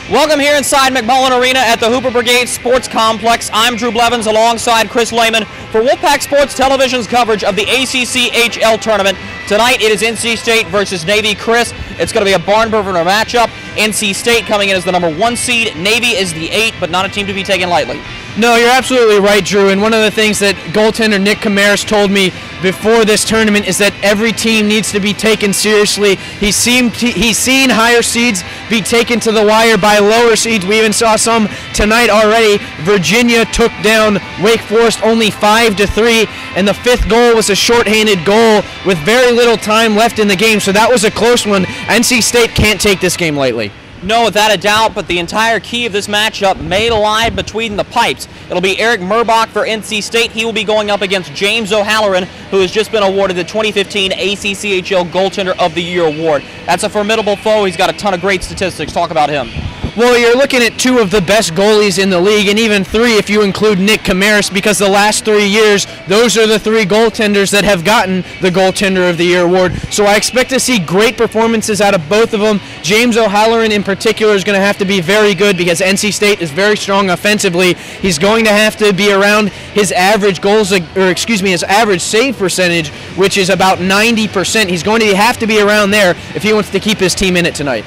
Welcome here inside McMullen Arena at the Hooper Brigade Sports Complex. I'm Drew Blevins alongside Chris Lehman for Wolfpack Sports Television's coverage of the ACCHL Tournament. Tonight it is NC State versus Navy. Chris, it's going to be a barn-burner matchup. NC State coming in as the #1 seed. Navy is the 8, but not a team to be taken lightly. No, you're absolutely right, Drew. And one of the things that goaltender Nick Camaris told me before this tournament is that every team needs to be taken seriously. He's seen higher seeds be taken to the wire by lower seeds. We even saw some tonight already. Virginia took down Wake Forest only 5-3, and the 5th goal was a shorthanded goal with very little time left in the game, so that was a close one. NC State can't take this game lightly. No, without a doubt, but the entire key of this matchup may lie between the pipes. It'll be Eric Murbach for NC State. He will be going up against James O'Halloran, who has just been awarded the 2015 ACCHL Goaltender of the Year award. That's a formidable foe. He's got a ton of great statistics. Talk about him. Well, you're looking at 2 of the best goalies in the league, and even 3 if you include Nick Camaris, because the last 3 years, those are the 3 goaltenders that have gotten the Goaltender of the Year award. So I expect to see great performances out of both of them. James O'Halloran in particular is going to have to be very good because NC State is very strong offensively. He's going to have to be around his average his average save percentage, which is about 90%. He's going to have to be around there if he wants to keep his team in it tonight.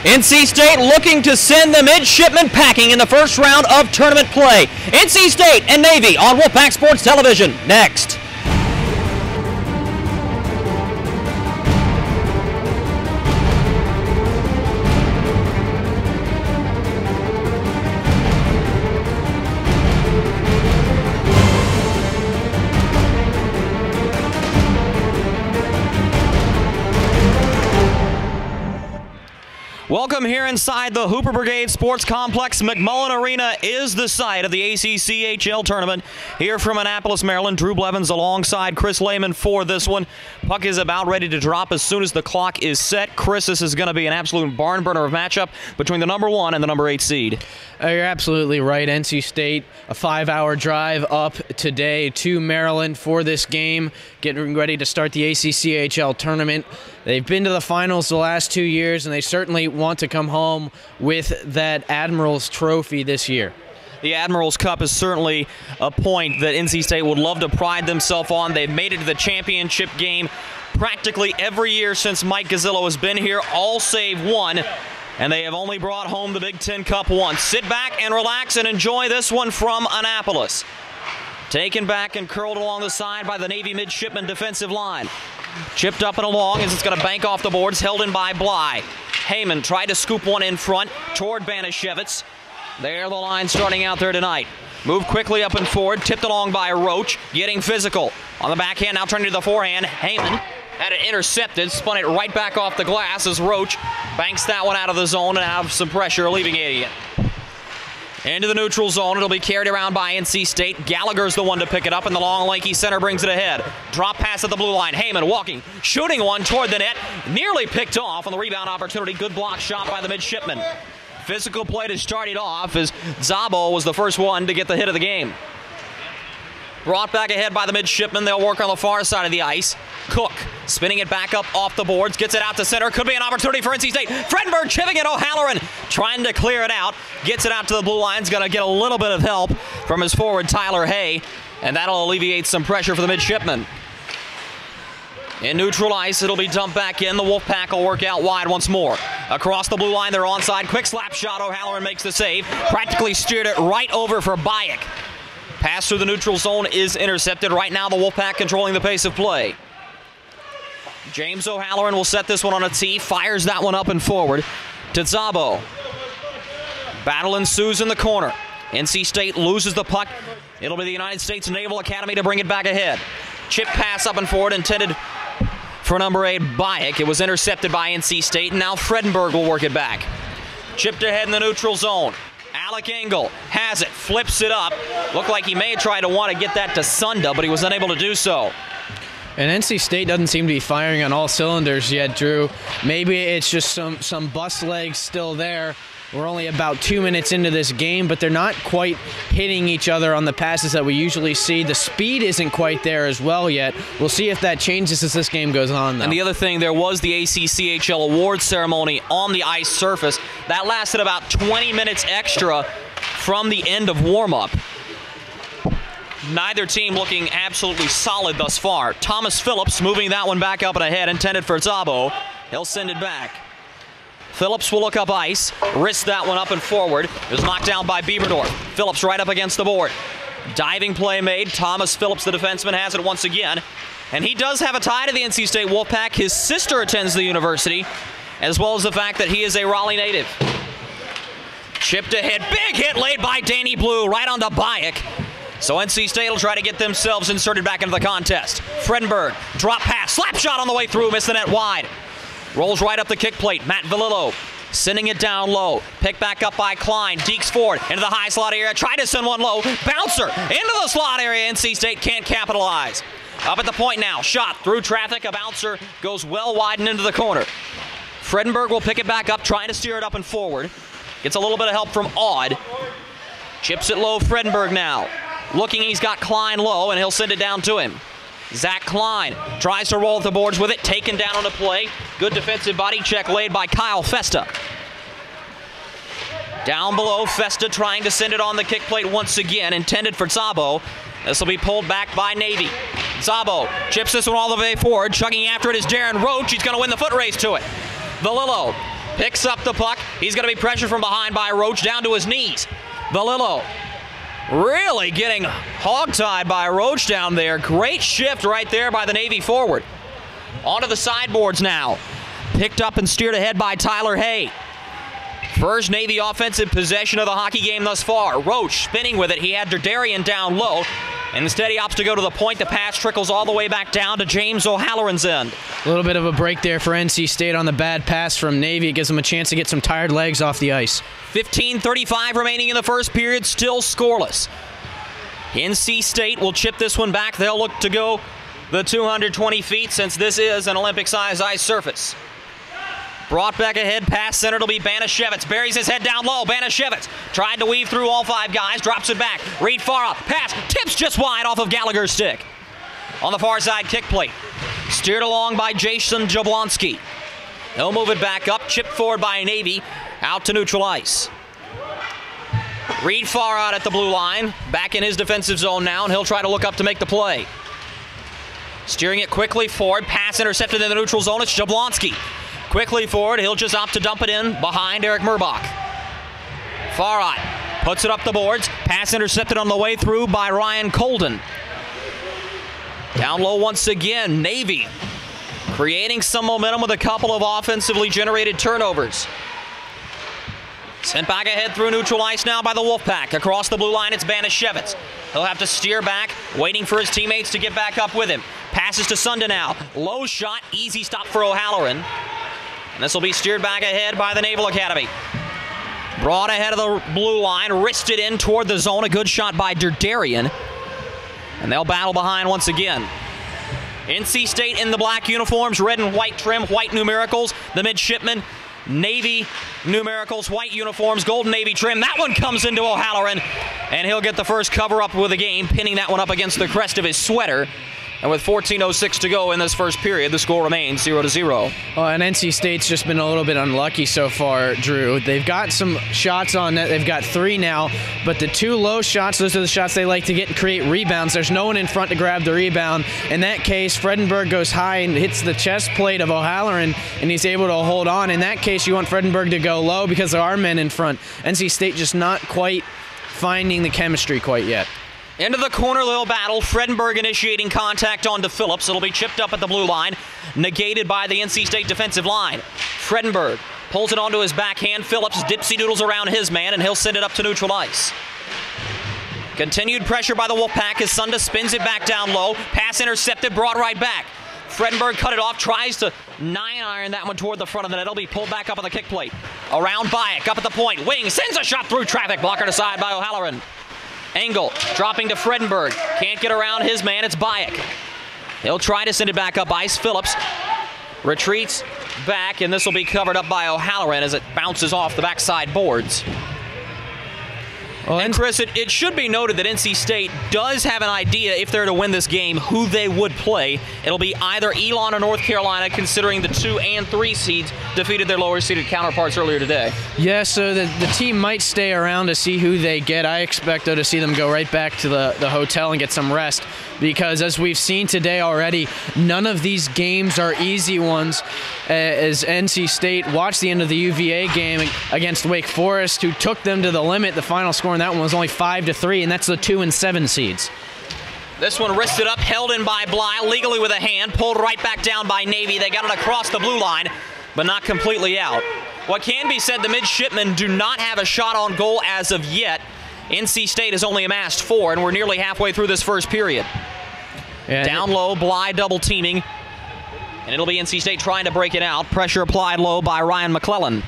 NC State looking to send the Midshipment packing in the first round of tournament play. NC State and Navy on Wolfpack Sports Television. Next. Welcome here inside the Hooper Brigade Sports Complex. McMullen Arena is the site of the ACCHL Tournament. Here from Annapolis, Maryland, Drew Blevins alongside Chris Lehman for this one. Puck is about ready to drop as soon as the clock is set. Chris, this is going to be an absolute barn burner of matchup between the #1 and the #8 seed. You're absolutely right. NC State, a 5-hour drive up today to Maryland for this game, getting ready to start the ACCHL Tournament. They've been to the finals the last 2 years, and they certainly want to come home with that Admirals Trophy this year. The Admirals Cup is certainly a point that NC State would love to pride themselves on. They've made it to the championship game practically every year since Mike Gazzillo has been here, all save one. And they have only brought home the Big Ten Cup once. Sit back and relax and enjoy this one from Annapolis. Taken back and curled along the side by the Navy Midshipman defensive line. Chipped up and along as it's going to bank off the boards, held in by Bly. Heyman tried to scoop one in front toward Banashevitz. There the line starting out there tonight. Moved quickly up and forward, tipped along by Roach, getting physical. On the backhand, now turning to the forehand. Heyman had it intercepted, spun it right back off the glass as Roach banks that one out of the zone and out of some pressure, leaving it into the neutral zone. It'll be carried around by NC State. Gallagher's the one to pick it up, and the long, lanky center brings it ahead. Drop pass at the blue line. Heyman walking, shooting one toward the net. Nearly picked off on the rebound opportunity. Good block shot by the Midshipman. Physical play to start it off as Zabo was the first one to get the hit of the game. Brought back ahead by the Midshipmen. They'll work on the far side of the ice. Cook spinning it back up off the boards. Gets it out to center. Could be an opportunity for NC State. Fredenberg chipping it. O'Halloran trying to clear it out. Gets it out to the blue line. He's going to get a little bit of help from his forward Tyler Hay. And that'll alleviate some pressure for the Midshipmen. In neutral ice, it'll be dumped back in. The Wolfpack will work out wide once more. Across the blue line, they're onside. Quick slap shot. O'Halloran makes the save. Practically steered it right over for Bayek. Pass through the neutral zone is intercepted. Right now, the Wolfpack controlling the pace of play. James O'Halloran will set this one on a tee. Fires that one up and forward to Zabo. Battle ensues in the corner. NC State loses the puck. It'll be the United States Naval Academy to bring it back ahead. Chip pass up and forward intended for #8 Bayek. It was intercepted by NC State, and now Fredenberg will work it back. Chipped ahead in the neutral zone. Alec Engel has it, flips it up. Looked like he may try to want to get that to Sunda, but he was unable to do so. And NC State doesn't seem to be firing on all cylinders yet, Drew. Maybe it's just some bus legs still there. We're only about 2 minutes into this game, but they're not quite hitting each other on the passes that we usually see. The speed isn't quite there as well yet. We'll see if that changes as this game goes on, though. And the other thing, there was the ACCHL award ceremony on the ice surface. That lasted about 20 minutes extra from the end of warm-up. Neither team looking absolutely solid thus far. Thomas Phillips moving that one back up and ahead, intended for Zabo. He'll send it back. Phillips will look up ice, wrist that one up and forward. It was knocked down by Bieberdorf. Phillips right up against the board. Diving play made. Thomas Phillips, the defenseman, has it once again. And he does have a tie to the NC State Wolfpack. His sister attends the university, as well as the fact that he is a Raleigh native. Chipped ahead. Big hit laid by Danny Blue right onto Bayek. So NC State will try to get themselves inserted back into the contest. Fredenberg, drop pass, slap shot on the way through, missed the net wide. Rolls right up the kick plate. Matt Valillo sending it down low. Picked back up by Klein. Deeks forward into the high slot area. Tried to send one low. Bouncer into the slot area. NC State can't capitalize. Up at the point now. Shot through traffic. A bouncer goes well wide and into the corner. Fredenberg will pick it back up, trying to steer it up and forward. Gets a little bit of help from Aud. Chips it low. Fredenberg now. Looking, he's got Klein low, and he'll send it down to him. Zach Klein tries to roll at the boards with it, taken down on the play. Good defensive body check laid by Kyle Festa. Down below, Festa trying to send it on the kick plate once again, intended for Zabo. This will be pulled back by Navy. Zabo chips this one all the way forward. Chugging after it is Darren Roach. He's going to win the foot race to it. Valillo picks up the puck. He's going to be pressured from behind by Roach down to his knees. Valillo really getting hog-tied by Roach down there. Great shift right there by the Navy forward. Onto the sideboards now. Picked up and steered ahead by Tyler Hay. First Navy offensive possession of the hockey game thus far. Roach spinning with it. He had Derderian down low. Instead, he opts to go to the point. The pass trickles all the way back down to James O'Halloran's end. A little bit of a break there for NC State on the bad pass from Navy. It gives them a chance to get some tired legs off the ice. 15:35 remaining in the first period, still scoreless. NC State will chip this one back. They'll look to go the 220 feet since this is an Olympic-sized ice surface. Brought back ahead, pass center, it'll be Banashevitz. Buries his head down low. Banashevitz tried to weave through all five guys, drops it back. Reed Farah, pass, tips just wide off of Gallagher's stick. On the far side kick plate. Steered along by Jason Jablonski. He'll move it back up, chipped forward by Navy, out to neutral ice. Reed Farah out at the blue line, back in his defensive zone now, and he'll try to look up to make the play. Steering it quickly forward, pass intercepted in the neutral zone, it's Jablonski. Quickly forward, he'll just opt to dump it in behind Eric Murbach. Farad puts it up the boards. Pass intercepted on the way through by Ryan Colden. Down low once again, Navy creating some momentum with a couple of offensively generated turnovers. Sent back ahead through neutral ice now by the Wolfpack. Across the blue line, it's Banashevitz. He'll have to steer back, waiting for his teammates to get back up with him. Passes to Sunda now. Low shot, easy stop for O'Halloran. And this will be steered back ahead by the Naval Academy. Brought ahead of the blue line, wristed in toward the zone. A good shot by Derderian. And they'll battle behind once again. NC State in the black uniforms, red and white trim, white numericals. The Midshipmen, Navy numericals, white uniforms, golden Navy trim. That one comes into O'Halloran, and he'll get the first cover up with the game, pinning that one up against the crest of his sweater. And with 14:06 to go in this first period, the score remains 0-0. Well, and NC State's just been a little bit unlucky so far, Drew. They've got some shots on net. They've got 3 now, but the 2 low shots, those are the shots they like to get and create rebounds. There's no one in front to grab the rebound. In that case, Fredenberg goes high and hits the chest plate of O'Halloran, and he's able to hold on. In that case, you want Fredenberg to go low because there are men in front. NC State just not quite finding the chemistry quite yet. Into the corner, little battle. Fredenberg initiating contact onto Phillips. It'll be chipped up at the blue line, negated by the NC State defensive line. Fredenberg pulls it onto his backhand. Phillips dipsy doodles around his man, and he'll send it up to neutral ice. Continued pressure by the Wolfpack as Sunda spins it back down low. Pass intercepted, brought right back. Fredenberg cut it off, tries to 9-iron that one toward the front of the net. It'll be pulled back up on the kick plate. Around Bayek, up at the point. Wing sends a shot through traffic. Blocker aside by O'Halloran. Engel dropping to Fredenberg. Can't get around his man. It's Bayek. He'll try to send it back up ice. Phillips retreats back, and this will be covered up by O'Halloran as it bounces off the backside boards. Well, and Chris, it should be noted that NC State does have an idea, if they're to win this game, who they would play. It'll be either Elon or North Carolina, considering the 2 and 3 seeds defeated their lower seeded counterparts earlier today. Yeah, so the team might stay around to see who they get. I expect, though, to see them go right back to the hotel and get some rest, because as we've seen today already, none of these games are easy ones. As NC State watched the end of the UVA game against Wake Forest, who took them to the limit. The final score in that one was only 5-3, and that's the 2 and 7 seeds. This one wristed up, held in by Bly, legally with a hand, pulled right back down by Navy. They got it across the blue line, but not completely out. What can be said, the Midshipmen do not have a shot on goal as of yet. NC State has only amassed 4, and we're nearly halfway through this first period. Yeah, down low, Bly double teaming, and it'll be NC State trying to break it out. Pressure applied low by Ryan McClellan.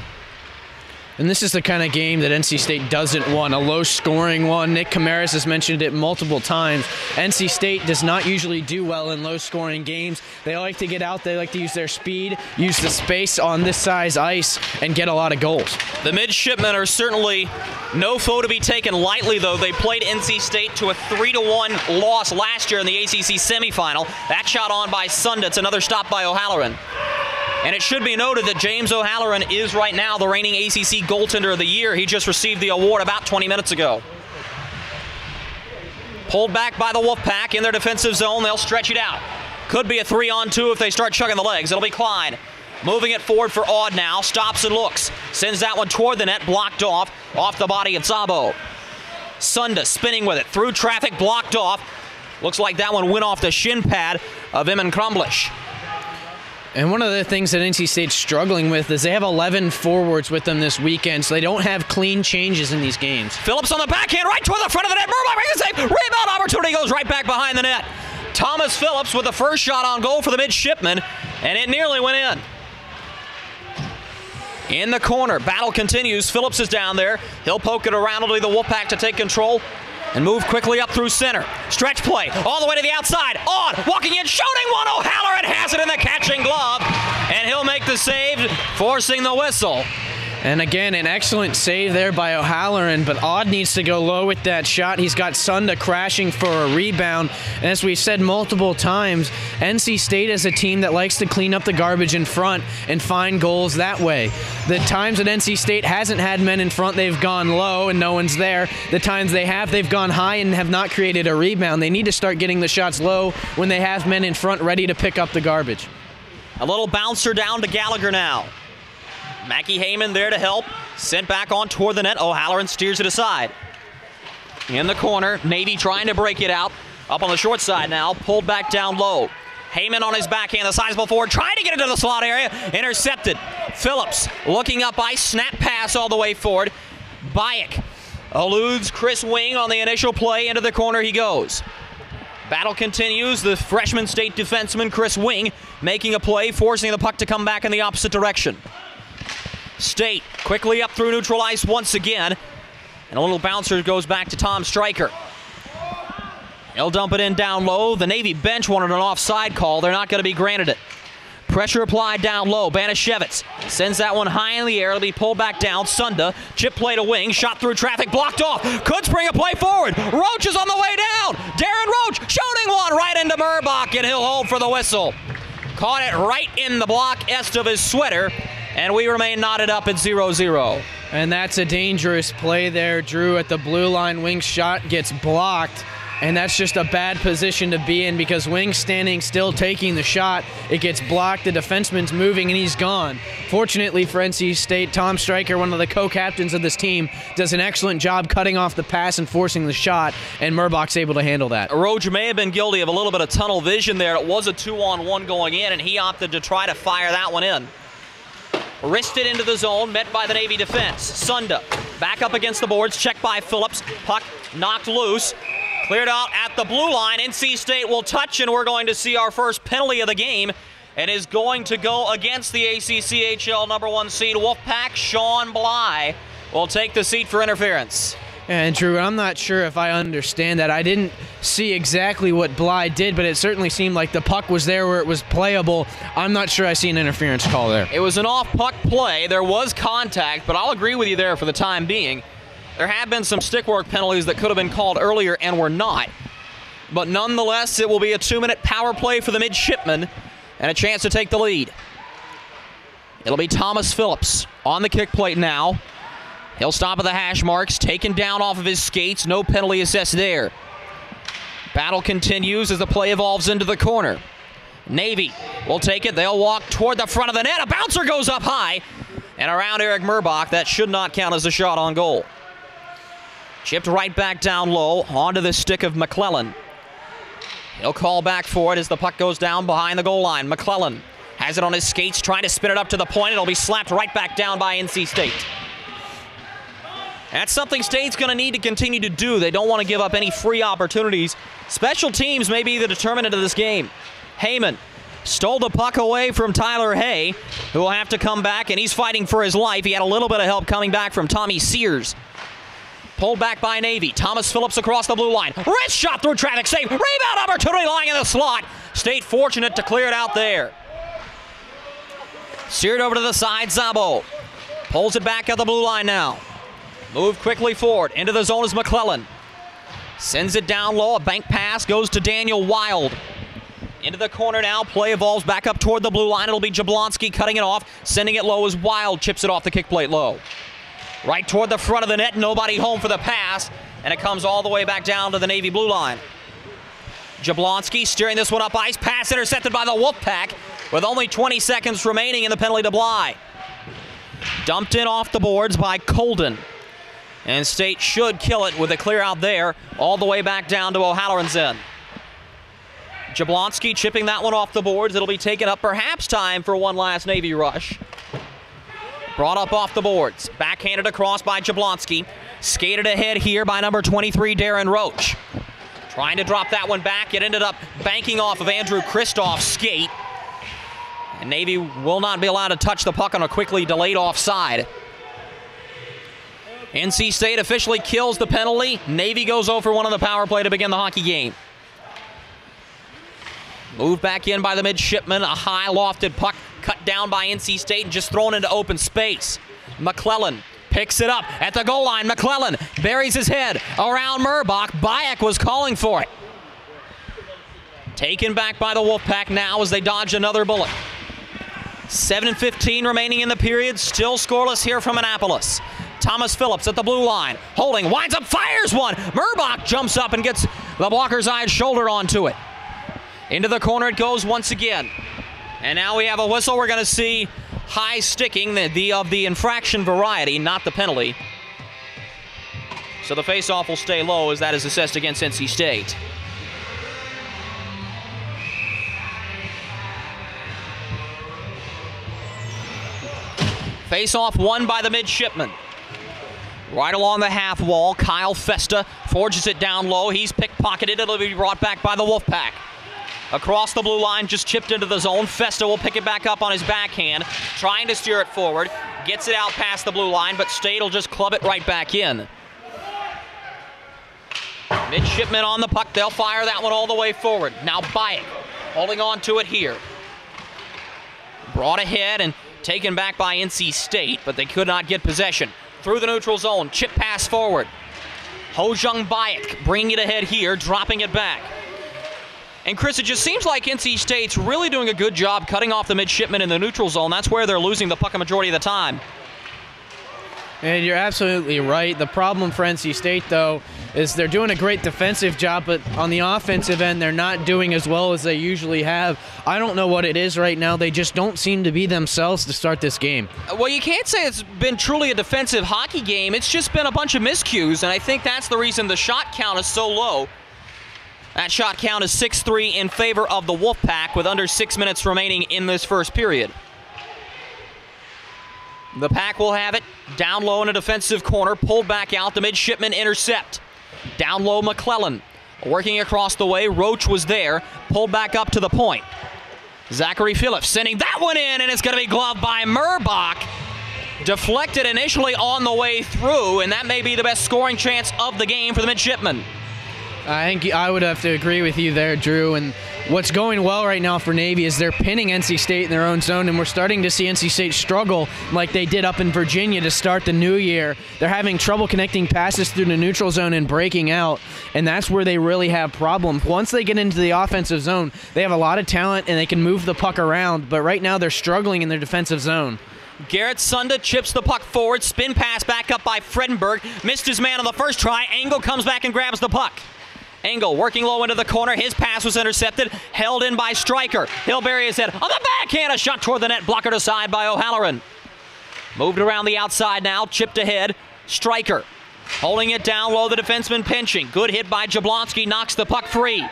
And this is the kind of game that NC State doesn't want, a low-scoring one. Nick Camaras has mentioned it multiple times. NC State does not usually do well in low-scoring games. They like to get out, they like to use their speed, use the space on this size ice, and get a lot of goals. The Midshipmen are certainly no foe to be taken lightly, though. They played NC State to a 3-1 loss last year in the ACC semifinal. That shot on by Sunda. It's another stop by O'Halloran. And it should be noted that James O'Halloran is right now the reigning ACC Goaltender of the Year. He just received the award about 20 minutes ago. Pulled back by the Wolfpack in their defensive zone. They'll stretch it out. Could be a 3-on-2 if they start chugging the legs. It'll be Klein. Moving it forward for Aud now. Stops and looks. Sends that one toward the net. Blocked off the body of Szabo. Sunda spinning with it. Through traffic. Blocked off. Looks like that one went off the shin pad of Eamon Crumblish. And one of the things that NC State's struggling with is they have 11 forwards with them this weekend, so they don't have clean changes in these games. Phillips on the backhand, right toward the front of the net. Murdoch makes a save. Rebound opportunity, goes right back behind the net. Thomas Phillips with the first shot on goal for the Midshipmen, and it nearly went in. In the corner, battle continues. Phillips is down there. He'll poke it around. It'll be the Wolfpack to take control and move quickly up through center. Stretch play, all the way to the outside. On, walking in, shooting one. O'Halloran has it in the catching glove, and he'll make the save, forcing the whistle. And again, an excellent save there by O'Halloran, but Aud needs to go low with that shot. He's got Sunda crashing for a rebound. And as we've said multiple times, NC State is a team that likes to clean up the garbage in front and find goals that way. The times that NC State hasn't had men in front, they've gone low and no one's there. The times they have, they've gone high and have not created a rebound. They need to start getting the shots low when they have men in front ready to pick up the garbage. A little bouncer down to Gallagher now. Mackie Heyman there to help. Sent back on toward the net. O'Halloran steers it aside. In the corner, Navy trying to break it out. Up on the short side now. Pulled back down low. Heyman on his backhand, the sizable forward, trying to get into the slot area. Intercepted. Phillips looking up ice. Snap pass all the way forward. Bayek eludes Chris Wing on the initial play. Into the corner he goes. Battle continues. The freshman state defenseman Chris Wing making a play, forcing the puck to come back in the opposite direction. State quickly up through neutral ice once again. And a little bouncer goes back to Tom Stryker. He'll dump it in down low. The Navy bench wanted an offside call. They're not going to be granted it. Pressure applied down low. Banashevitz sends that one high in the air. It'll be pulled back down. Sunda, chip play to Wing. Shot through traffic, blocked off. Could spring a play forward. Roach is on the way down. Darren Roach shooting one right into Murbach, and he'll hold for the whistle. Caught it right in the block est of his sweater. And we remain knotted up at 0-0. And that's a dangerous play there, Drew, at the blue line. Wing's shot gets blocked, and that's just a bad position to be in because Wing's standing still taking the shot. It gets blocked, the defenseman's moving, and he's gone. Fortunately for NC State, Tom Stryker, one of the co-captains of this team, does an excellent job cutting off the pass and forcing the shot, and Murbach's able to handle that. Roach may have been guilty of a little bit of tunnel vision there. It was a 2-on-1 going in, and he opted to try to fire that one in. Wristed into the zone, met by the Navy defense. Sunda back up against the boards, checked by Phillips. Puck knocked loose. Cleared out at the blue line. NC State will touch, and we're going to see our first penalty of the game. And is going to go against the ACCHL #1 seed Wolfpack. Sean Bly will take the seat for interference. And Drew, I'm not sure if I understand that. I didn't see exactly what Bly did, but it certainly seemed like the puck was there where it was playable. I'm not sure I see an interference call there. It was an off-puck play. There was contact, but I'll agree with you there for the time being. There have been some stick work penalties that could have been called earlier and were not. But nonetheless, it will be a 2-minute power play for the Midshipmen and a chance to take the lead. It'll be Thomas Phillips on the kick plate now. He'll stop at the hash marks, taken down off of his skates. No penalty assessed there. Battle continues as the play evolves into the corner. Navy will take it. They'll walk toward the front of the net. A bouncer goes up high and around Eric Murbach. That should not count as a shot on goal. Chipped right back down low onto the stick of McClellan. He'll call back for it as the puck goes down behind the goal line. McClellan has it on his skates, trying to spin it up to the point. It'll be slapped right back down by NC State. That's something State's going to need to continue to do. They don't want to give up any free opportunities. Special teams may be the determinant of this game. Heyman stole the puck away from Tyler Hay, who will have to come back, and he's fighting for his life. He had a little bit of help coming back from Tommy Sears. Pulled back by Navy. Thomas Phillips across the blue line. Wrist shot through traffic. Save. Rebound opportunity lying in the slot. State fortunate to clear it out there. Steered over to the side. Zabo pulls it back at the blue line now. Move quickly forward. Into the zone is McClellan. Sends it down low. A bank pass goes to Daniel Wild. Into the corner now. Play evolves back up toward the blue line. It'll be Jablonski cutting it off. Sending it low as Wild chips it off the kick plate low. Right toward the front of the net. Nobody home for the pass. And it comes all the way back down to the Navy blue line. Jablonski steering this one up ice. Pass intercepted by the Wolfpack with only 20 seconds remaining in the penalty to Bly. Dumped in off the boards by Colden. And State should kill it with a clear out there all the way back down to O'Halloran's end. Jablonski chipping that one off the boards. It'll be taken up, perhaps time for one last Navy rush. Brought up off the boards. Backhanded across by Jablonski. Skated ahead here by number 23, Darren Roach. Trying to drop that one back. It ended up banking off of Andrew Kristoff's skate. And Navy will not be allowed to touch the puck on a quickly delayed offside. NC State officially kills the penalty. Navy goes 0 for 1 on the power play to begin the hockey game. Moved back in by the Midshipmen. A high lofted puck cut down by NC State and just thrown into open space. McClellan picks it up at the goal line. McClellan buries his head around Murbach. Bayek was calling for it. Taken back by the Wolfpack now as they dodge another bullet. 7:15 remaining in the period. Still scoreless here from Annapolis. Thomas Phillips at the blue line. Holding, winds up, fires one. Murbach jumps up and gets the blocker's eye shoulder onto it. Into the corner it goes once again. And now we have a whistle. We're going to see high sticking, of the infraction variety, not the penalty. So the faceoff will stay low as that is assessed against NC State. Faceoff won by the Midshipmen. Right along the half wall, Kyle Festa forges it down low. He's pickpocketed. It'll be brought back by the Wolfpack. Across the blue line, just chipped into the zone. Festa will pick it back up on his backhand, trying to steer it forward. Gets it out past the blue line, but State will just club it right back in. Midshipmen on the puck. They'll fire that one all the way forward. Now Bayek holding on to it here. Brought ahead and taken back by NC State, but they could not get possession. Through the neutral zone, chip pass forward. Ho-Jung Bayek bringing it ahead here, dropping it back. And Chris, it just seems like NC State's really doing a good job cutting off the Midshipmen in the neutral zone. That's where they're losing the puck a majority of the time. And you're absolutely right. The problem for NC State, though, is they're doing a great defensive job, but on the offensive end, they're not doing as well as they usually have. I don't know what it is right now. They just don't seem to be themselves to start this game. Well, you can't say it's been truly a defensive hockey game. It's just been a bunch of miscues, and I think that's the reason the shot count is so low. That shot count is 6-3 in favor of the Wolfpack with under 6 minutes remaining in this first period. The Pack will have it down low in a defensive corner, pulled back out. The Midshipmen intercept. Down low, McClellan working across the way. Roach was there, pulled back up to the point. Zachary Phillips sending that one in, and it's going to be gloved by Murbach. Deflected initially on the way through, and that may be the best scoring chance of the game for the Midshipmen. I think I would have to agree with you there, Drew. And what's going well right now for Navy is they're pinning NC State in their own zone, and we're starting to see NC State struggle like they did up in Virginia to start the new year. They're having trouble connecting passes through the neutral zone and breaking out, and that's where they really have problems. Once they get into the offensive zone, they have a lot of talent and they can move the puck around, but right now they're struggling in their defensive zone. Garrett Sunda chips the puck forward, spin pass back up by Fredenberg. Missed his man on the first try. Engel comes back and grabs the puck. Engel working low into the corner. His pass was intercepted, held in by Stryker. He'll bury his head on the backhand. A shot toward the net, blockered aside by O'Halloran. Moved around the outside now, chipped ahead. Stryker holding it down low, the defenseman pinching. Good hit by Jablonski, knocks the puck free.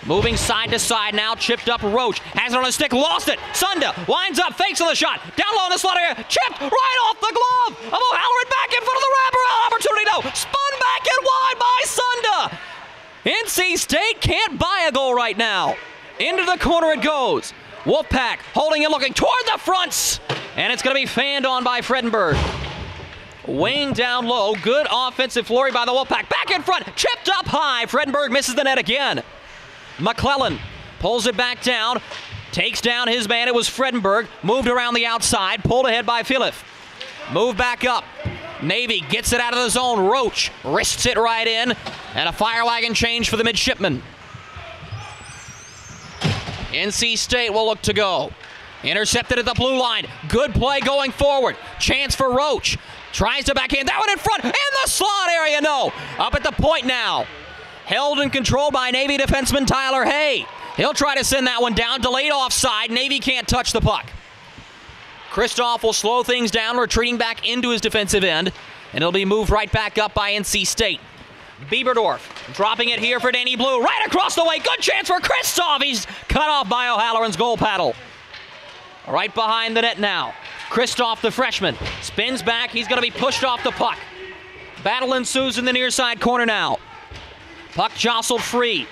Moving side to side now, chipped up Roach. Has it on his stick, lost it. Sunda winds up, fakes on the shot. Down low in the slot area, chipped right off the glove of O'Halloran, back in front of the wraparound opportunity. No, spun back and wide by Sunda. NC State can't buy a goal right now. Into the corner it goes. Wolfpack holding it, looking toward the fronts. And it's going to be fanned on by Fredenberg. Weighing down low, good offensive flurry by the Wolfpack. Back in front, chipped up high. Fredenberg misses the net again. McClellan pulls it back down, takes down his man. It was Fredenberg, moved around the outside, pulled ahead by Philipp. Move back up. Navy gets it out of the zone. Roach wrists it right in, and a fire wagon change for the Midshipmen. NC State will look to go. Intercepted at the blue line. Good play going forward. Chance for Roach. Tries to backhand. That one in front. In the slot area, no. Up at the point now. Held and controlled by Navy defenseman Tyler Hay. He'll try to send that one down. Delayed offside. Navy can't touch the puck. Kristoff will slow things down, retreating back into his defensive end, and it'll be moved right back up by NC State. Bieberdorf dropping it here for Danny Blue. Right across the way. Good chance for Kristoff. He's cut off by O'Halloran's goal paddle. Right behind the net now. Kristoff, the freshman, spins back. He's going to be pushed off the puck. Battle ensues in the near side corner now. Puck jostled free.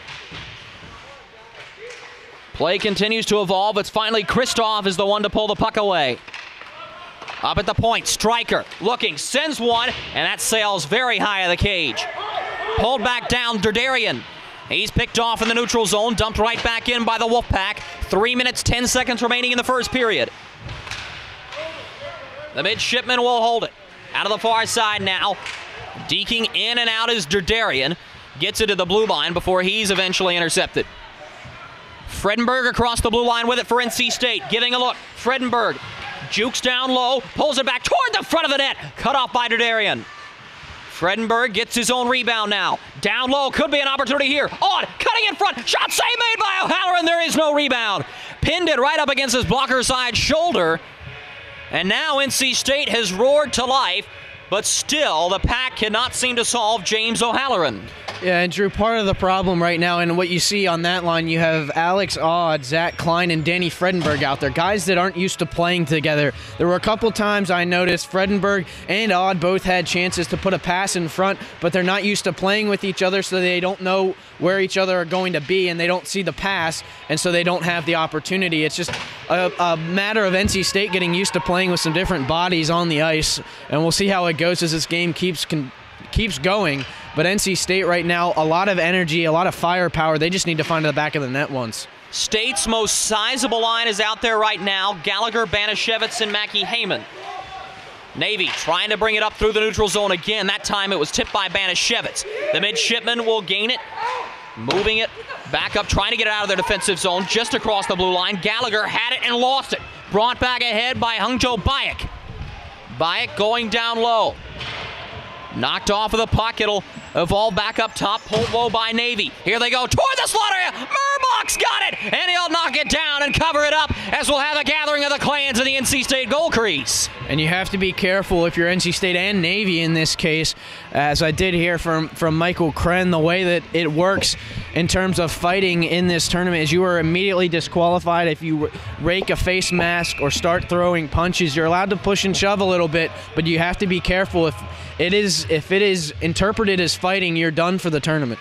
Play continues to evolve. It's finally Kristoff is the one to pull the puck away. Up at the point, Stryker looking, sends one, and that sails very high of the cage. Pulled back down, Derderian. He's picked off in the neutral zone, dumped right back in by the Wolfpack. 3 minutes, 10 seconds remaining in the first period. The Midshipmen will hold it. Out of the far side now. Deking in and out is Derderian. Gets it to the blue line before he's eventually intercepted. Fredenberg across the blue line with it for NC State. Giving a look. Fredenberg jukes down low, pulls it back toward the front of the net. Cut off by Derderian. Fredenberg gets his own rebound now. Down low, could be an opportunity here. On, cutting in front. Shot save made by O'Halloran. There is no rebound. Pinned it right up against his blocker side shoulder. And now NC State has roared to life, but still the Pack cannot seem to solve James O'Halloran. Yeah, and Drew, part of the problem right now, and what you see on that line, you have Alex Odd, Zach Klein, and Danny Fredenberg out there, guys that aren't used to playing together. There were a couple times I noticed Fredenberg and Odd both had chances to put a pass in front, but they're not used to playing with each other, so they don't know where each other are going to be, and they don't see the pass, and so they don't have the opportunity. It's just a matter of NC State getting used to playing with some different bodies on the ice, and we'll see how it goes as this game keeps going. But NC State right now, a lot of energy, a lot of firepower. They just need to find the back of the net once. State's most sizable line is out there right now. Gallagher, Banashevitz, and Mackie Heyman. Navy trying to bring it up through the neutral zone again. That time it was tipped by Banashevitz. The Midshipmen will gain it. Moving it back up, trying to get it out of their defensive zone just across the blue line. Gallagher had it and lost it. Brought back ahead by Hungjo Bayek. Bayek going down low. Knocked off of the puck. It'll evolve back up top. Pulled low by Navy. Here they go toward the slot area. Murbock's got it. And he'll knock it down and cover it up as we'll have a gathering of the clans in the NC State goal crease. And you have to be careful if you're NC State and Navy in this case. As I did hear from Michael Kren, the way that it works in terms of fighting in this tournament is you are immediately disqualified if you rake a face mask or start throwing punches. You're allowed to push and shove a little bit, but you have to be careful. If it is interpreted as fighting, you're done for the tournament.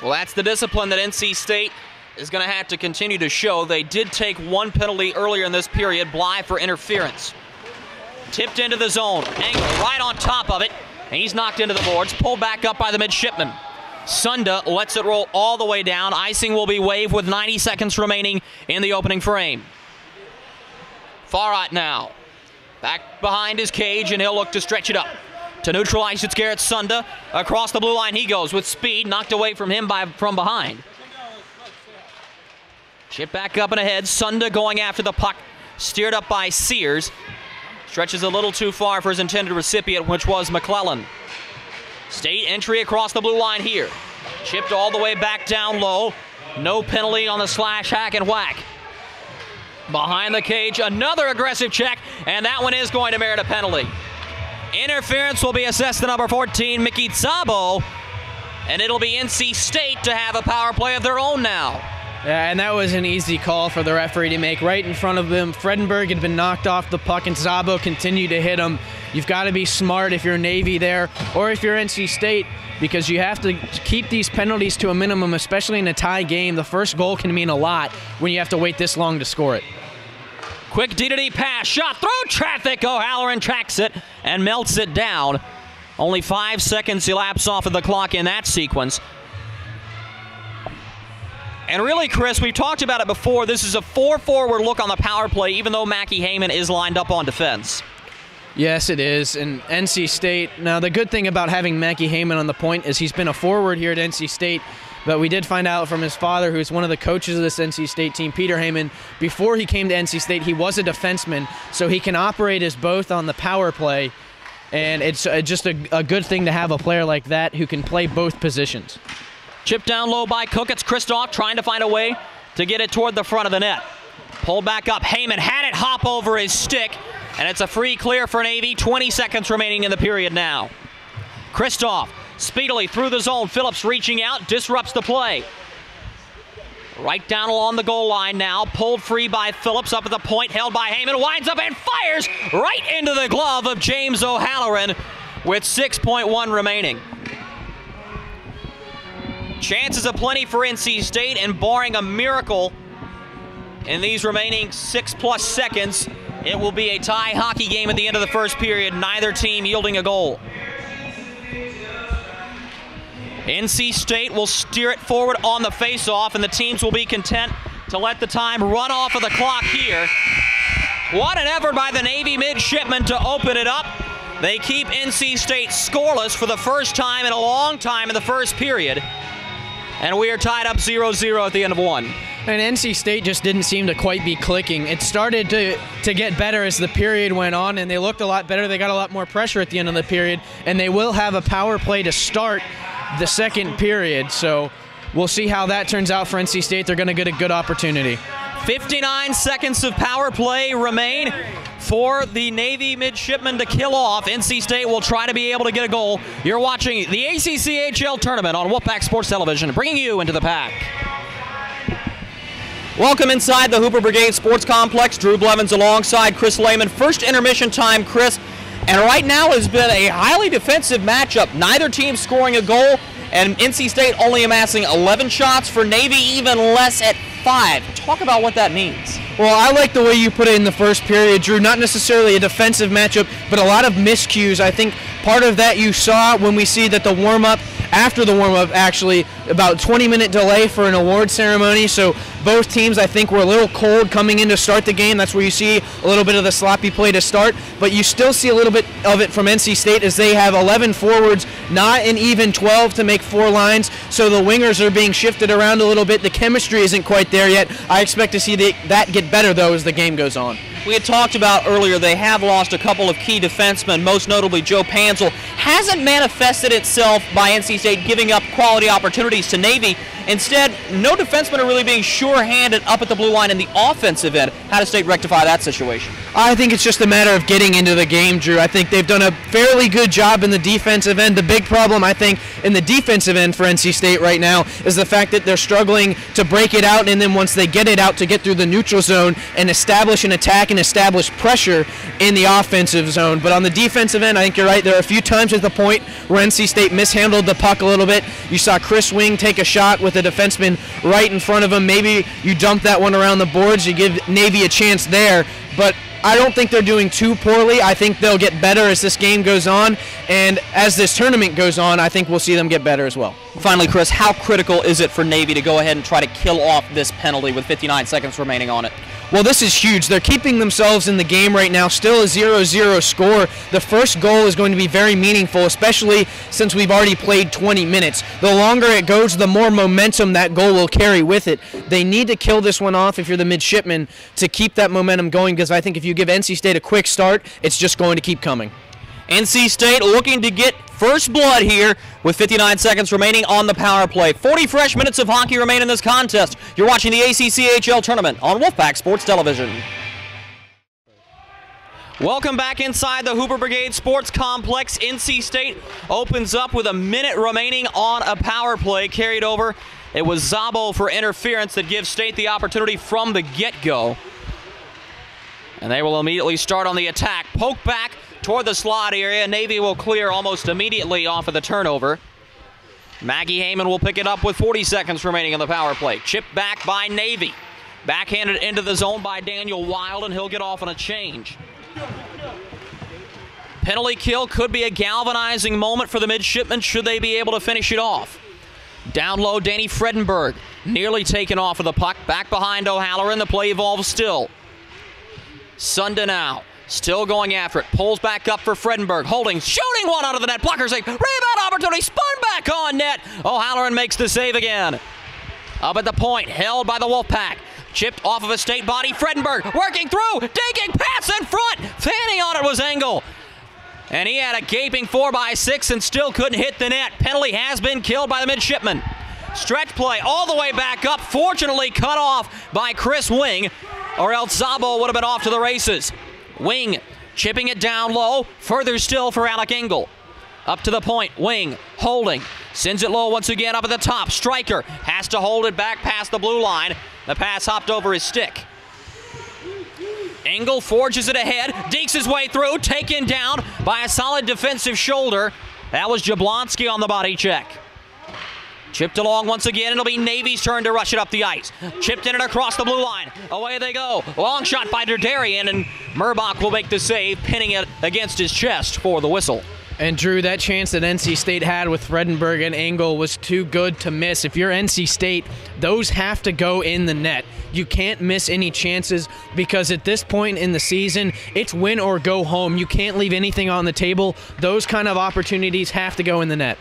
Well, that's the discipline that NC State is going to have to continue to show. They did take one penalty earlier in this period, Bly for interference. Tipped into the zone. Angle right on top of it. And he's knocked into the boards. Pulled back up by the midshipman. Sunda lets it roll all the way down. Icing will be waved with 90 seconds remaining in the opening frame. Farhat now. Back behind his cage, and he'll look to stretch it up. To neutralize it, Garrett Sunda. Across the blue line he goes with speed. Knocked away from him from behind. Chip back up and ahead. Sunda going after the puck. Steered up by Sears. Stretches a little too far for his intended recipient, which was McClellan. State entry across the blue line here. Chipped all the way back down low. No penalty on the slash, hack, and whack. Behind the cage, another aggressive check, and that one is going to merit a penalty. Interference will be assessed to number 14, Mickey Szabo, and it'll be NC State to have a power play of their own now. Yeah, and that was an easy call for the referee to make. Right in front of him, Fredenberg had been knocked off the puck, and Szabo continued to hit him. You've got to be smart if you're Navy there, or if you're NC State, because you have to keep these penalties to a minimum, especially in a tie game. The first goal can mean a lot when you have to wait this long to score it. Quick D-to-D pass, shot through traffic. O'Halloran tracks it and melts it down. Only 5 seconds elapse off of the clock in that sequence. And really, Chris, we've talked about it before. This is a 4-forward look on the power play, even though Mackie Heyman is lined up on defense. Yes, it is. And NC State, now the good thing about having Mackie Heyman on the point is he's been a forward here at NC State, but we did find out from his father, who's one of the coaches of this NC State team, Peter Heyman, before he came to NC State, he was a defenseman, so he can operate as both on the power play, and it's just a good thing to have a player like that who can play both positions. Chipped down low by Cook. It's Kristoff trying to find a way to get it toward the front of the net. Pulled back up. Heyman had it hop over his stick, and it's a free clear for Navy. 20 seconds remaining in the period now. Kristoff speedily through the zone. Phillips reaching out, disrupts the play. Right down along the goal line now. Pulled free by Phillips up at the point, held by Heyman. Winds up and fires right into the glove of James O'Halloran with 6.1 remaining. Chances aplenty for NC State, and barring a miracle in these remaining 6+ seconds, it will be a tie hockey game at the end of the first period, neither team yielding a goal. NC State will steer it forward on the face-off, and the teams will be content to let the time run off of the clock here. What an effort by the Navy midshipmen to open it up. They keep NC State scoreless for the first time in a long time in the first period. And we are tied up 0-0 at the end of one. And NC State just didn't seem to quite be clicking. It started to get better as the period went on, and they looked a lot better. They got a lot more pressure at the end of the period, and they will have a power play to start the second period. So we'll see how that turns out for NC State. They're going to get a good opportunity. 59 seconds of power play remain for the Navy midshipmen to kill off. NC State will try to be able to get a goal. You're watching the ACCHL Tournament on Wolfpack Sports Television, bringing you into the pack. Welcome inside the Hooper Brigade Sports Complex. Drew Blevins alongside Chris Lehman. First intermission time, Chris. And right now has been a highly defensive matchup. Neither team scoring a goal, and NC State only amassing 11 shots, for Navy even less at 5. Talk about what that means. Well, I like the way you put it in the first period, Drew. Not necessarily a defensive matchup, but a lot of miscues. I think part of that you saw when we see that the warm-up, after the warm-up actually, about 20-minute delay for an award ceremony. So both teams, I think, were a little cold coming in to start the game. That's where you see a little bit of the sloppy play to start. But you still see a little bit of it from NC State, as they have 11 forwards, not an even 12 to make 4 lines. So the wingers are being shifted around a little bit. The chemistry isn't quite there yet. I expect to see that get better, though, as the game goes on. We had talked about earlier, they have lost a couple of key defensemen, most notably Joe Panzel. Hasn't manifested itself by NC State giving up quality opportunities to Navy. Instead, no defensemen are really being sure-handed up at the blue line in the offensive end. How does State rectify that situation? I think it's just a matter of getting into the game, Drew. I think they've done a fairly good job in the defensive end. The big problem, I think, in the defensive end for NC State right now is the fact that they're struggling to break it out, and then once they get it out, to get through the neutral zone and establish an attack and establish pressure in the offensive zone. But on the defensive end, I think you're right. There are a few times at the point where NC State mishandled the puck a little bit. You saw Chris Wing take a shot with a defenseman right in front of him. Maybe you dump that one around the boards, you give Navy a chance there. But I don't think they're doing too poorly. I think they'll get better as this game goes on, and as this tournament goes on, I think we'll see them get better as well. Finally, Chris, how critical is it for Navy to go ahead and try to kill off this penalty with 59 seconds remaining on it? Well, this is huge. They're keeping themselves in the game right now, still a 0-0 score. The first goal is going to be very meaningful, especially since we've already played 20 minutes. The longer it goes, the more momentum that goal will carry with it. They need to kill this one off if you're the Midshipmen to keep that momentum going, because I think if you give NC State a quick start, it's just going to keep coming. NC State looking to get first blood here with 59 seconds remaining on the power play. 40 fresh minutes of hockey remain in this contest. You're watching the ACCHL Tournament on Wolfpack Sports Television. Welcome back inside the Hooper Brigade Sports Complex. NC State opens up with a minute remaining on a power play carried over. It was Szabo for interference that gives State the opportunity from the get-go. And they will immediately start on the attack. Poke back toward the slot area. Navy will clear almost immediately off of the turnover. Maggie Heyman will pick it up with 40 seconds remaining on the power play. Chipped back by Navy. Backhanded into the zone by Daniel Wild, and he'll get off on a change. Penalty kill could be a galvanizing moment for the Midshipmen should they be able to finish it off. Down low, Danny Fredenberg nearly taken off of the puck. Back behind O'Halloran, the play evolves still. Sunda now. Still going after it. Pulls back up for Fredenberg. Holding, shooting one out of the net. Blocker save. Rebound opportunity. Spun back on net. O'Halloran makes the save again. Up at the point. Held by the Wolfpack. Chipped off of a State body. Fredenberg working through. Digging pass in front. Fanning on it was Engel. And he had a gaping 4x6 and still couldn't hit the net. Penalty has been killed by the Midshipmen. Stretch play all the way back up. Fortunately cut off by Chris Wing, or else Szabo would have been off to the races. Wing chipping it down low. Further still for Alec Engel. Up to the point. Wing holding. Sends it low once again up at the top. Stryker has to hold it back past the blue line. The pass hopped over his stick. Engel forges it ahead. Dekes his way through. Taken down by a solid defensive shoulder. That was Jablonski on the body check. Chipped along once again. It'll be Navy's turn to rush it up the ice. Chipped in and across the blue line. Away they go. Long shot by Derderian, and Murbach will make the save, pinning it against his chest for the whistle. And Drew, that chance that NC State had with Fredenberg and Engel was too good to miss. If you're NC State, those have to go in the net. You can't miss any chances because at this point in the season, it's win or go home. You can't leave anything on the table. Those kind of opportunities have to go in the net.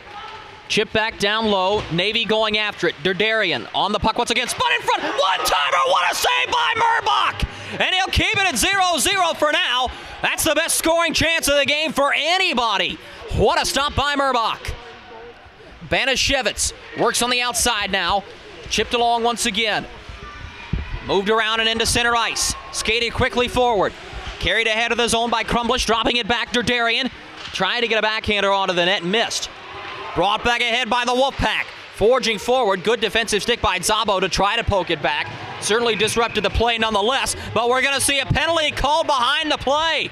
Chip back down low. Navy going after it. Derderian on the puck once again. Spun in front. One-timer. What a save by Murbach. And he'll keep it at 0-0 for now. That's the best scoring chance of the game for anybody. What a stop by Murbach. Banashevitz works on the outside now. Chipped along once again. Moved around and into center ice. Skated quickly forward. Carried ahead of the zone by Crumblish. Dropping it back. Derderian trying to get a backhander onto the net. Missed. Brought back ahead by the Wolfpack. Forging forward. Good defensive stick by Szabo to try to poke it back. Certainly disrupted the play nonetheless, but we're going to see a penalty called behind the play.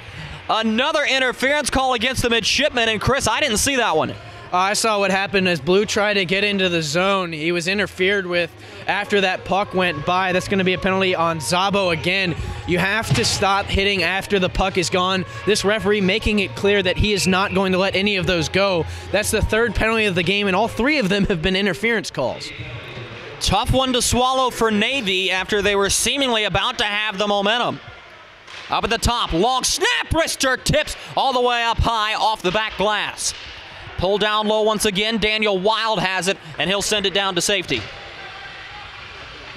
Another interference call against the Midshipmen, and Chris, I didn't see that one. I saw what happened as Blue tried to get into the zone. He was interfered with after that puck went by. That's going to be a penalty on Szabo again. You have to stop hitting after the puck is gone. This referee making it clear that he is not going to let any of those go. That's the third penalty of the game, and all three of them have been interference calls. Tough one to swallow for Navy after they were seemingly about to have the momentum. Up at the top, long snap wrister tips all the way up high off the back glass. Pull down low once again. Daniel Wild has it, and he'll send it down to safety.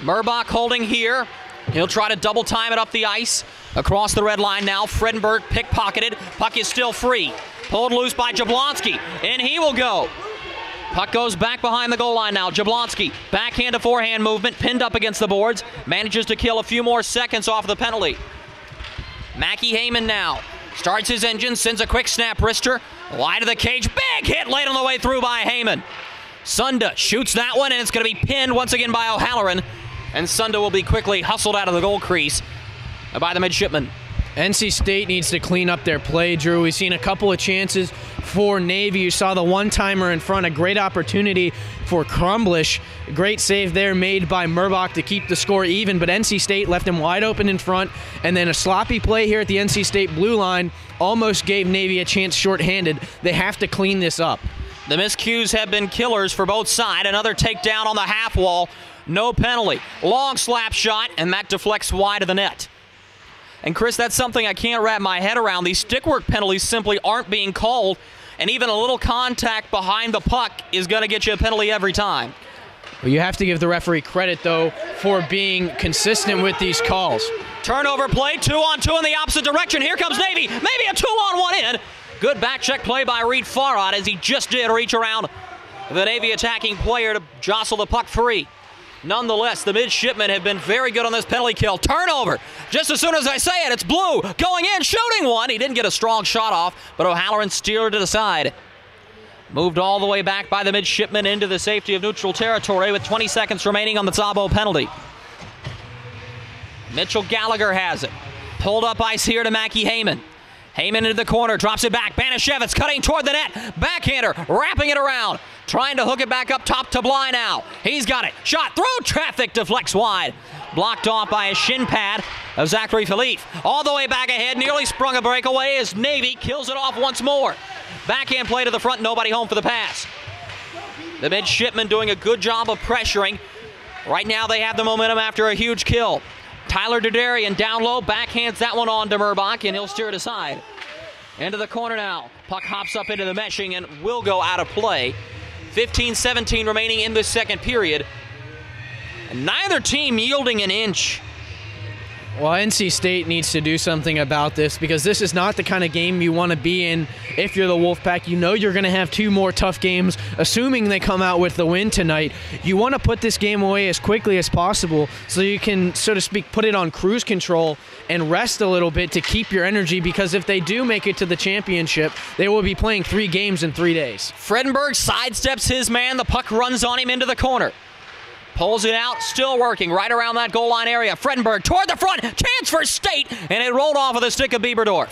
Murbach holding here. He'll try to double time it up the ice. Across the red line now. Fredenberg pickpocketed. Puck is still free. Pulled loose by Jablonski, and he will go. Puck goes back behind the goal line now. Jablonski, backhand to forehand movement, pinned up against the boards. Manages to kill a few more seconds off the penalty. Mackie Heyman now. Starts his engine, sends a quick snap wrister. Wide of the cage, big hit late on the way through by Heyman. Sunda shoots that one, and it's going to be pinned once again by O'Halloran. And Sunda will be quickly hustled out of the goal crease by the Midshipmen. NC State needs to clean up their play, Drew. We've seen a couple of chances for Navy. You saw the one-timer in front, a great opportunity for Crumblish. Great save there made by Murbach to keep the score even, but NC State left him wide open in front, and then a sloppy play here at the NC State blue line almost gave Navy a chance shorthanded. They have to clean this up. The miscues have been killers for both sides. Another takedown on the half wall. No penalty. Long slap shot, and that deflects wide of the net. And Chris, that's something I can't wrap my head around. These stickwork penalties simply aren't being called, and even a little contact behind the puck is going to get you a penalty every time. Well, you have to give the referee credit, though, for being consistent with these calls. Turnover play, 2-on-2 in the opposite direction. Here comes Navy. Maybe a 2-on-1 in. Good back check play by Reed Farad as he just did reach around the Navy attacking player to jostle the puck free. Nonetheless, the midshipmen have been very good on this penalty kill. Turnover. Just as soon as I say it, it's Blue going in, shooting one. He didn't get a strong shot off, but O'Halloran steered it aside. Moved all the way back by the midshipmen into the safety of neutral territory with 20 seconds remaining on the Szabo penalty. Mitchell Gallagher has it. Pulled up ice here to Mackie Heyman. Heyman into the corner, drops it back. Banashevitz cutting toward the net. Backhander, wrapping it around. Trying to hook it back up top to Bly now. He's got it. Shot through traffic, deflects wide. Blocked off by a shin pad of Zachary Philippe. All the way back ahead, nearly sprung a breakaway as Navy kills it off once more. Backhand play to the front, nobody home for the pass. The midshipmen doing a good job of pressuring. Right now they have the momentum after a huge kill. Tyler Derderian down low, backhands that one on to Murbach, and he'll steer it aside. Into the corner now. Puck hops up into the meshing and will go out of play. 15-17 remaining in the second period. And neither team yielding an inch. Well, NC State needs to do something about this because this is not the kind of game you want to be in if you're the Wolfpack. You know you're going to have two more tough games, assuming they come out with the win tonight. You want to put this game away as quickly as possible so you can, so to speak, put it on cruise control and rest a little bit to keep your energy, because if they do make it to the championship, they will be playing 3 games in 3 days. Fredenberg sidesteps his man. The puck runs on him into the corner. Pulls it out, still working right around that goal line area. Fredenberg toward the front, chance for State, and it rolled off of the stick of Bieberdorf.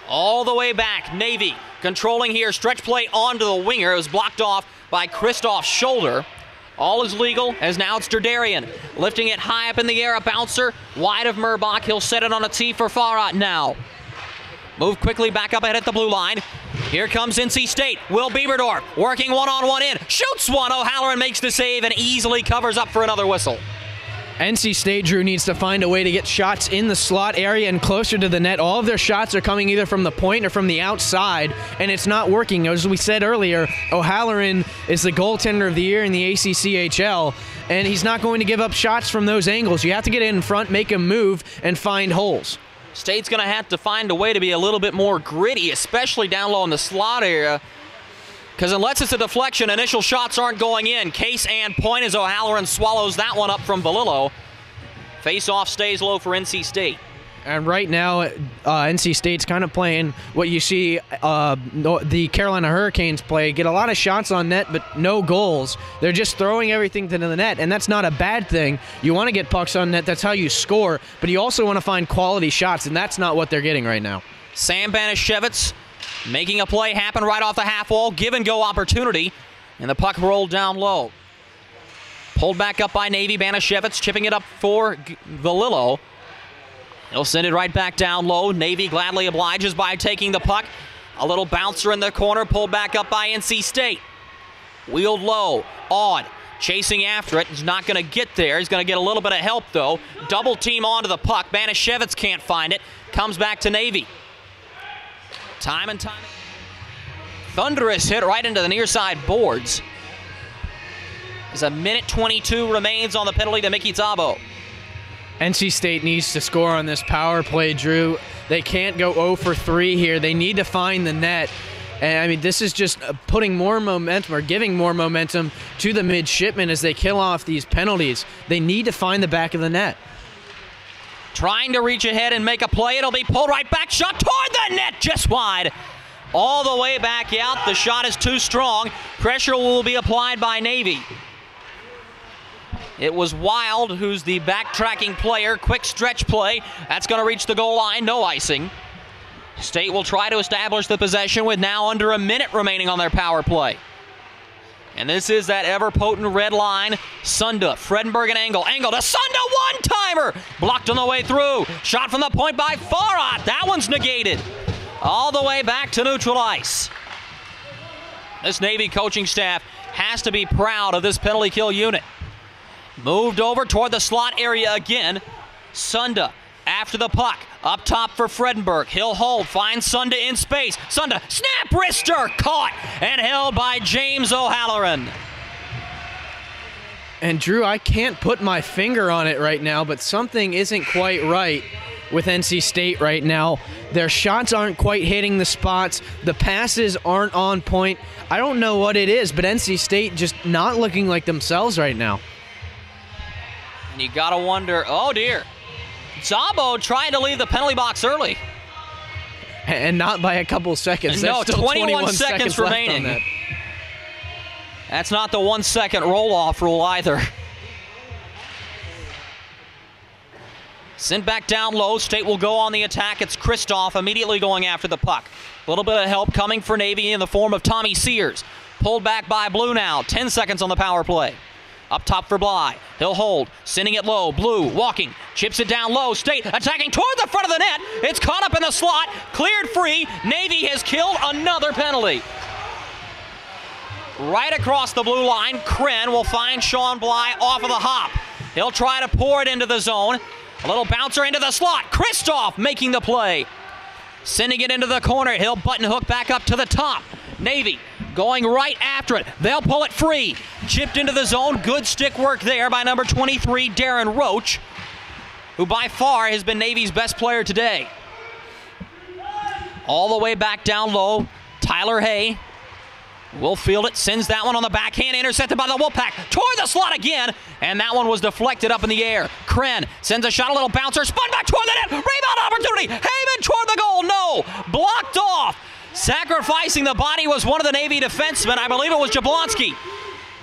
All the way back, Navy controlling here, stretch play onto the winger. It was blocked off by Kristoff's shoulder. All is legal, as now it's Derderian. Lifting it high up in the air, a bouncer, wide of Murbach. He'll set it on a tee for Farad now. Move quickly back up ahead at the blue line. Here comes NC State. Will Bieberdorf working one-on-one in. Shoots one. O'Halloran makes the save and easily covers up for another whistle. NC State, Drew, needs to find a way to get shots in the slot area and closer to the net. All of their shots are coming either from the point or from the outside, and it's not working. As we said earlier, O'Halloran is the goaltender of the year in the ACCHL, and he's not going to give up shots from those angles. You have to get in front, make him move, and find holes. State's going to have to find a way to be a little bit more gritty, especially down low in the slot area, because unless it's a deflection, initial shots aren't going in. Case and point as O'Halloran swallows that one up from Valillo. Face-off stays low for NC State. And right now, NC State's kind of playing what you see the Carolina Hurricanes play. Get a lot of shots on net, but no goals. They're just throwing everything to the net, and that's not a bad thing. You want to get pucks on net. That's how you score. But you also want to find quality shots, and that's not what they're getting right now. Sam Banashevitz making a play happen right off the half wall. Give-and-go opportunity, and the puck rolled down low. Pulled back up by Navy. Banashevitz chipping it up for Valillo. He'll send it right back down low. Navy gladly obliges by taking the puck. A little bouncer in the corner, pulled back up by NC State. Wheeled low, Odd, chasing after it. He's not going to get there. He's going to get a little bit of help, though. Double team onto the puck. Banashevitz can't find it. Comes back to Navy. Time and time. Thunderous hit right into the near side boards. As a minute 22 remains on the penalty to Mickey Szabo. NC State needs to score on this power play, Drew. They can't go 0 for 3 here. They need to find the net. And, I mean, this is just putting more momentum or giving more momentum to the midshipmen as they kill off these penalties. They need to find the back of the net. Trying to reach ahead and make a play. It'll be pulled right back. Shot toward the net, just wide. All the way back out. The shot is too strong. Pressure will be applied by Navy. It was Wild, who's the backtracking player. Quick stretch play. That's going to reach the goal line. No icing. State will try to establish the possession with now under a minute remaining on their power play. And this is that ever-potent red line. Sunda, Fredenberg and Engel. Engel to Sunda, one-timer! Blocked on the way through. Shot from the point by Farhat. That one's negated. All the way back to neutral ice. This Navy coaching staff has to be proud of this penalty kill unit. Moved over toward the slot area again. Sunda after the puck. Up top for Fredenberg. He'll hold. Finds Sunda in space. Sunda, snap wrister, caught and held by James O'Halloran. And Drew, I can't put my finger on it right now, but something isn't quite right with NC State right now. Their shots aren't quite hitting the spots. The passes aren't on point. I don't know what it is, but NC State just not looking like themselves right now. And you gotta wonder, oh dear. Zabo trying to leave the penalty box early. And not by a couple seconds. No, There's still 21 seconds remaining. That. That's not the 1 second roll-off rule either. Sent back down low. State will go on the attack. It's Kristoff immediately going after the puck. A little bit of help coming for Navy in the form of Tommy Sears. Pulled back by Blue now. 10 seconds on the power play. Up top for Bly. He'll hold. Sending it low. Blue walking. Chips it down low. State attacking toward the front of the net. It's caught up in the slot. Cleared free. Navy has killed another penalty. Right across the blue line. Kren will find Sean Bly off of the hop. He'll try to pour it into the zone. A little bouncer into the slot. Kristoff making the play. Sending it into the corner. He'll button hook back up to the top. Navy going right after it. They'll pull it free. Chipped into the zone. Good stick work there by number 23, Darren Roach, who by far has been Navy's best player today. All the way back down low. Tyler Hay will field it. Sends that one on the backhand. Intercepted by the Wolfpack. Toward the slot again. And that one was deflected up in the air. Kren sends a shot. A little bouncer. Spun back toward the net. Rebound opportunity. Heyman toward the goal. No. Blocked off. Sacrificing the body was one of the Navy defensemen. I believe it was Jablonski.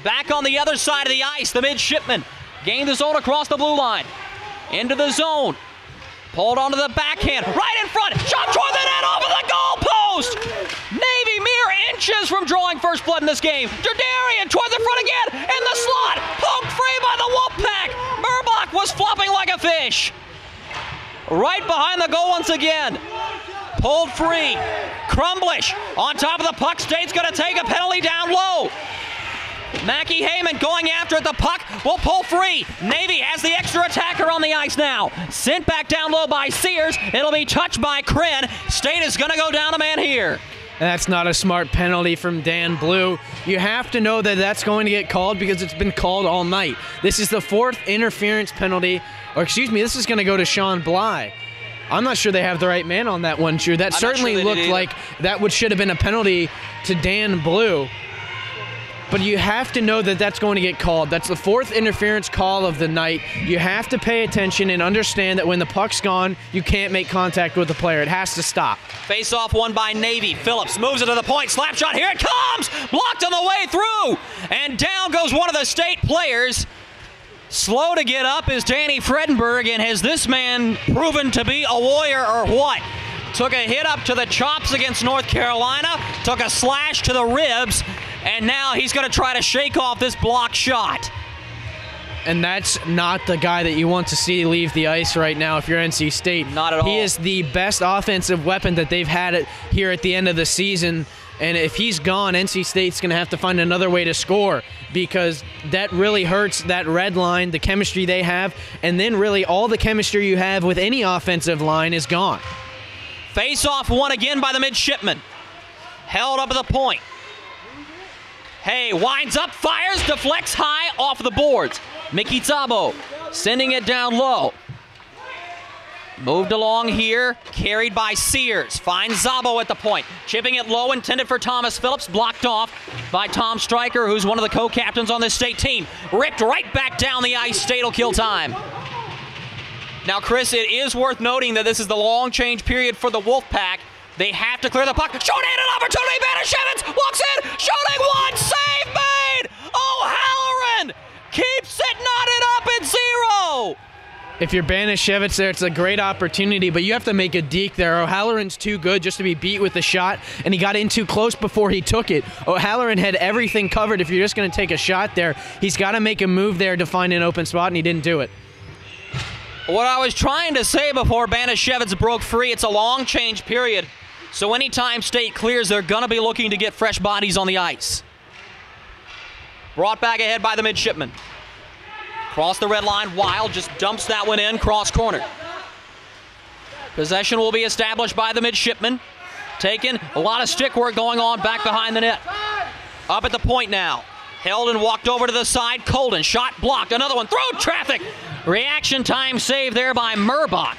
Back on the other side of the ice, the midshipman gained the zone across the blue line. Into the zone. Pulled onto the backhand. Right in front. Shot toward the net off of the goal post. Navy mere inches from drawing first blood in this game. Derderian toward the front again. In the slot. Poked free by the Wolfpack. Murbach was flopping like a fish. Right behind the goal once again. Pulled free. Crumblish on top of the puck. State's going to take a penalty down low. Mackie Heyman going after it. The puck will pull free. Navy has the extra attacker on the ice now. Sent back down low by Sears. It'll be touched by Kren. State is going to go down a man here. That's not a smart penalty from Dan Blue. You have to know that that's going to get called because it's been called all night. This is the fourth interference penalty, or excuse me, this is going to go to Sean Bly. I'm not sure they have the right man on that one, Drew. That certainly looked like that should have been a penalty to Dan Blue. But you have to know that that's going to get called. That's the fourth interference call of the night. You have to pay attention and understand that when the puck's gone, you can't make contact with the player. It has to stop. Face-off won by Navy. Phillips moves it to the point. Slap shot. Here it comes! Blocked on the way through! And down goes one of the State players. Slow to get up is Danny Fredenberg, and has this man proven to be a warrior or what? Took a hit up to the chops against North Carolina, took a slash to the ribs, and now he's going to try to shake off this block shot. And that's not the guy that you want to see leave the ice right now if you're NC State. Not at all. He is the best offensive weapon that they've had here at the end of the season. And if he's gone, NC State's going to have to find another way to score because that really hurts that red line, the chemistry they have, and then really all the chemistry you have with any offensive line is gone. Face-off won again by the midshipman. Held up at the point. Hay winds up, fires, deflects high off the boards. Mickey Zabo sending it down low. Moved along here, carried by Sears. Finds Zabo at the point. Chipping it low, intended for Thomas Phillips. Blocked off by Tom Stryker, who's one of the co-captains on this State team. Ripped right back down the ice. State will kill time. Now, Chris, it is worth noting that this is the long change period for the Wolfpack. They have to clear the puck. Short-handed opportunity. Banashevitz walks in. Shooting one. Save made. O'Halloran keeps it knotted up at 0. If you're Banishevitz there, it's a great opportunity, but you have to make a deke there. O'Halloran's too good just to be beat with the shot, and he got in too close before he took it. O'Halloran had everything covered. If you're just going to take a shot there, he's got to make a move there to find an open spot, and he didn't do it. What I was trying to say before Banishevitz broke free, it's a long change period. So anytime State clears, they're going to be looking to get fresh bodies on the ice. Brought back ahead by the Midshipman. Cross the red line, Wild just dumps that one in, cross corner. Possession will be established by the Midshipman. Taken, a lot of stick work going on back behind the net. Up at the point now. Held and walked over to the side. Colden, shot blocked, another one, through traffic. Reaction time save there by Murbach.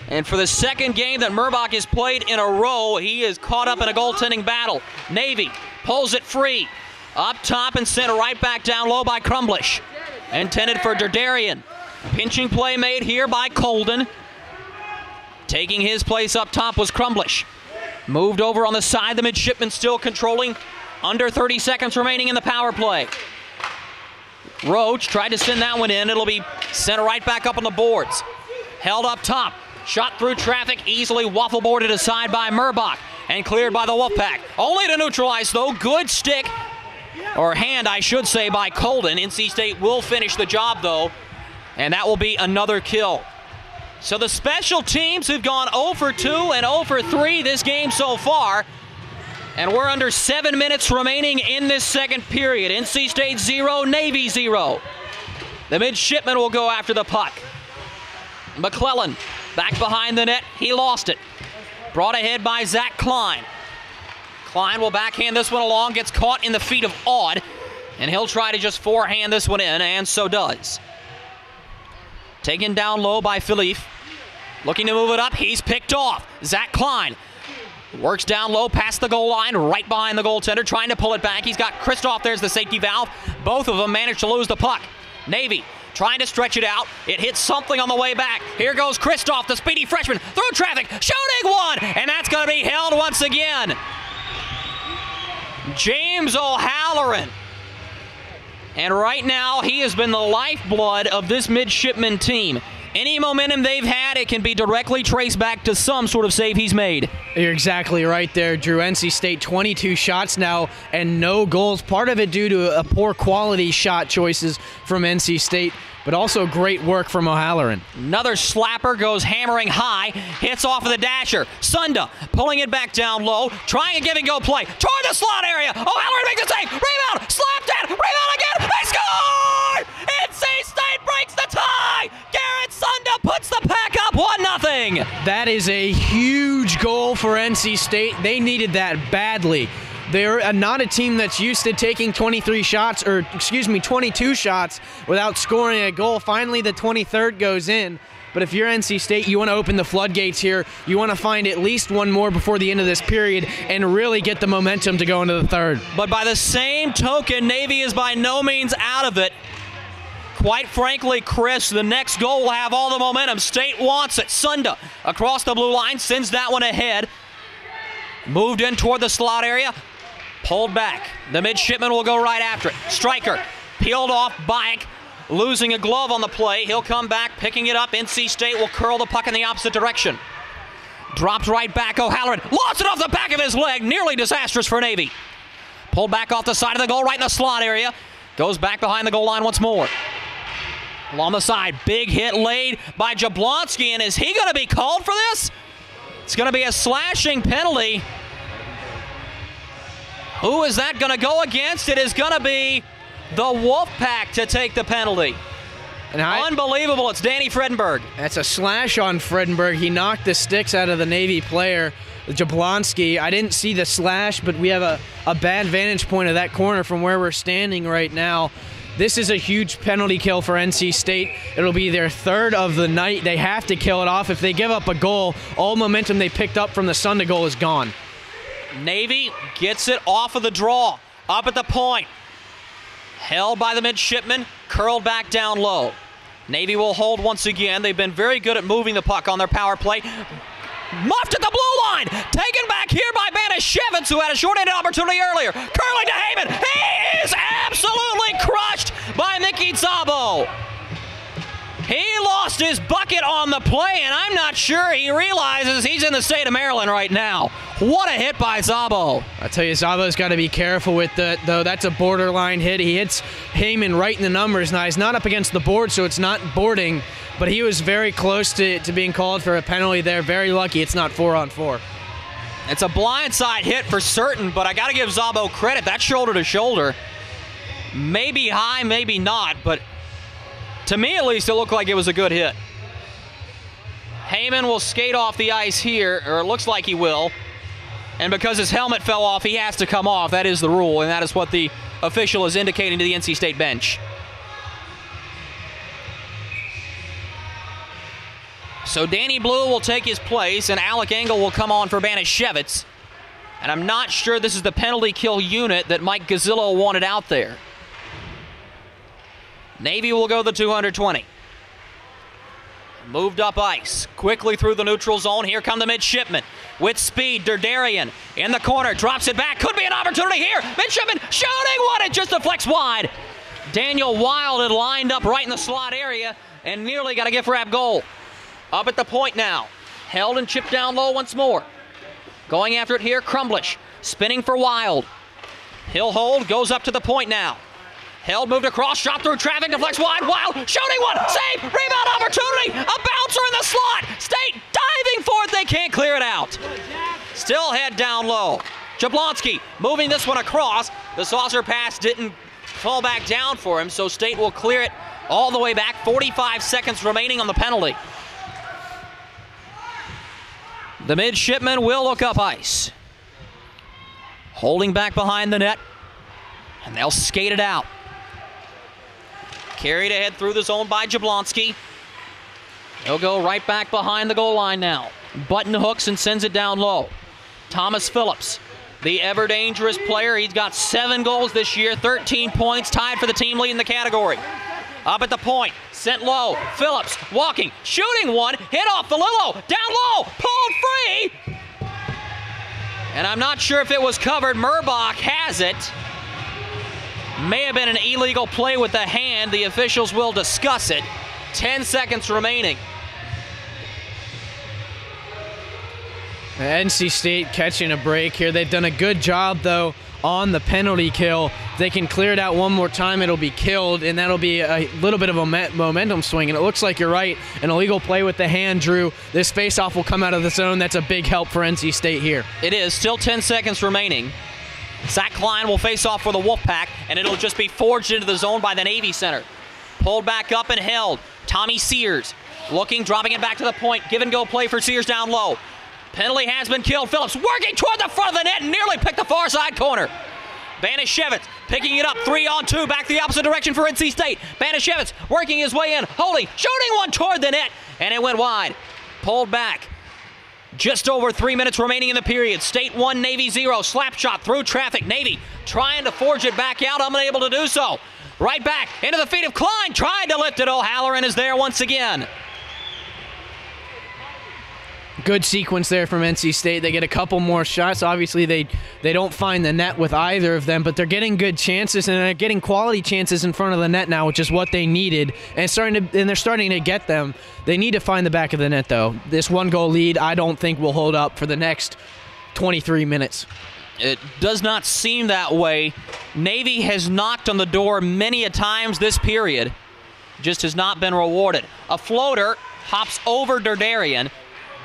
And for the second game that Murbach has played in a row, he is caught up in a goaltending battle. Navy pulls it free. Up top and sent right back down low by Crumblish. Intended for Derderian. Pinching play made here by Colden. Taking his place up top was Crumblish. Moved over on the side, the Midshipman still controlling. Under 30 seconds remaining in the power play. Roach tried to send that one in. It'll be sent right back up on the boards. Held up top. Shot through traffic, easily waffle boarded aside by Murbach. And cleared by the Wolfpack. Only to neutralize, though. Good stick. Or hand, I should say, by Colden. NC State will finish the job, though, and that will be another kill. So the special teams have gone 0 for 2 and 0 for 3 this game so far, and we're under 7 minutes remaining in this second period. NC State 0, Navy 0. The Midshipman will go after the puck. McClellan back behind the net. He lost it. Brought ahead by Zach Klein. Klein will backhand this one along, gets caught in the feet of Aud, and he'll try to just forehand this one in, and so does. Taken down low by Philippe. Looking to move it up, he's picked off. Zach Klein works down low past the goal line, right behind the goaltender, trying to pull it back. He's got Kristoff, there's the safety valve. Both of them managed to lose the puck. Navy trying to stretch it out. It hits something on the way back. Here goes Kristoff, the speedy freshman, through traffic, shooting one, and that's going to be held once again. James O'Halloran. And right now, he has been the lifeblood of this Midshipman team. Any momentum they've had, it can be directly traced back to some sort of save he's made. You're exactly right there, Drew. NC State 22 shots now and no goals. Part of it due to a poor quality shot choices from NC State, but also great work from O'Halloran. Another slapper goes hammering high, hits off of the dasher. Sunda pulling it back down low, trying a give-and-go play toward the slot area. O'Halloran makes a save, rebound, slapped in, rebound again, they score! NC State breaks the tie! Garrett Sunda puts the pack up 1-0. That is a huge goal for NC State. They needed that badly. They're not a team that's used to taking 22 shots without scoring a goal. Finally, the 23rd goes in. But if you're NC State, you want to open the floodgates here. You want to find at least one more before the end of this period and really get the momentum to go into the third. But by the same token, Navy is by no means out of it. Quite frankly, Chris, the next goal will have all the momentum. State wants it. Sunda across the blue line, sends that one ahead. Moved in toward the slot area. Pulled back. The Midshipman will go right after it. Stryker peeled off Bayek, losing a glove on the play. He'll come back, picking it up. NC State will curl the puck in the opposite direction. Drops right back. O'Halloran lost it off the back of his leg. Nearly disastrous for Navy. Pulled back off the side of the goal, right in the slot area. Goes back behind the goal line once more. Along the side, big hit laid by Jablonski, and is he going to be called for this? It's going to be a slashing penalty. Who is that going to go against? It is going to be the Wolfpack to take the penalty. And unbelievable, it's Danny Fredenberg. That's a slash on Fredenberg. He knocked the sticks out of the Navy player, Jablonski. I didn't see the slash, but we have a bad vantage point of that corner from where we're standing right now. This is a huge penalty kill for NC State. It'll be their third of the night. They have to kill it off. If they give up a goal, all momentum they picked up from the Sunda goal is gone. Navy gets it off of the draw. Up at the point. Held by the Midshipman. Curled back down low. Navy will hold once again. They've been very good at moving the puck on their power play. Muffed at the blue line. Taken back here by Banishevitz, who had a short-handed opportunity earlier. Curling to Heyman. He is absolutely crushed by Mickey Zabo. He lost his bucket on the play, and I'm not sure he realizes he's in the state of Maryland right now. What a hit by Szabo. I tell you, Szabo's got to be careful with that, though. That's a borderline hit. He hits Heyman right in the numbers. Now, he's not up against the board, so it's not boarding, but he was very close to being called for a penalty there. Very lucky it's not 4-on-4. It's a blindside hit for certain, but I got to give Szabo credit. That's shoulder to shoulder. Maybe high, maybe not, but to me at least it looked like it was a good hit. Heyman will skate off the ice here, or it looks like he will. And because his helmet fell off, he has to come off. That is the rule, and that is what the official is indicating to the NC State bench. So Danny Blue will take his place, and Alec Engel will come on for Banishevitz. And I'm not sure this is the penalty kill unit that Mike Gazzillo wanted out there. Navy will go the 220. Moved up ice, quickly through the neutral zone. Here come the midshipmen. With speed, Derderian in the corner, drops it back. Could be an opportunity here. Midshipmen shooting one, it just deflects wide. Daniel Wild had lined up right in the slot area and nearly got a gift wrap goal. Up at the point now. Held and chipped down low once more. Going after it here, Crumblish. Spinning for Wild. He'll hold, goes up to the point now. Held, moved across, shot through traffic, deflects wide, Wild, shooting one, save, rebound opportunity, a bouncer in the slot, State diving for it, they can't clear it out. Still head down low. Jablonski moving this one across, the saucer pass didn't fall back down for him, so State will clear it all the way back, 45 seconds remaining on the penalty. The midshipmen will look up ice. Holding back behind the net, and they'll skate it out. Carried ahead through the zone by Jablonski. He'll go right back behind the goal line now. Button hooks and sends it down low. Thomas Phillips, the ever-dangerous player. He's got 7 goals this year, 13 points, tied for the team lead in the category. Up at the point, sent low. Phillips walking, shooting one, hit off the Lillo, down low, pulled free. And I'm not sure if it was covered. Murbach has it. May have been an illegal play with the hand. The officials will discuss it. 10 seconds remaining. NC State catching a break here. They've done a good job, though, on the penalty kill. If they can clear it out one more time, it'll be killed, and that'll be a little bit of a momentum swing. And it looks like you're right. An illegal play with the hand, Drew. This faceoff will come out of the zone. That's a big help for NC State here. It is. Still 10 seconds remaining. Zach Klein will face off for the Wolfpack, and it'll just be forged into the zone by the Navy center. Pulled back up and held. Tommy Sears looking, dropping it back to the point. Give and go play for Sears down low. Penalty has been killed. Phillips working toward the front of the net and nearly picked the far side corner. Banishevitz picking it up, 3-on-2, back the opposite direction for NC State. Banishevitz working his way in, holding, shooting one toward the net, and it went wide. Pulled back. Just over 3 minutes remaining in the period. State 1, Navy 0. Slap shot through traffic. Navy trying to forge it back out, unable to do so. Right back into the feet of Klein, tried to lift it. O'Halloran is there once again. Good sequence there from NC State. They get a couple more shots. Obviously, they don't find the net with either of them, but they're getting good chances, and they're getting quality chances in front of the net now, which is what they needed, and they're starting to get them. They need to find the back of the net, though. This 1-goal lead, I don't think will hold up for the next 23 minutes. It does not seem that way. Navy has knocked on the door many a times this period, just has not been rewarded. A floater hops over Derderian.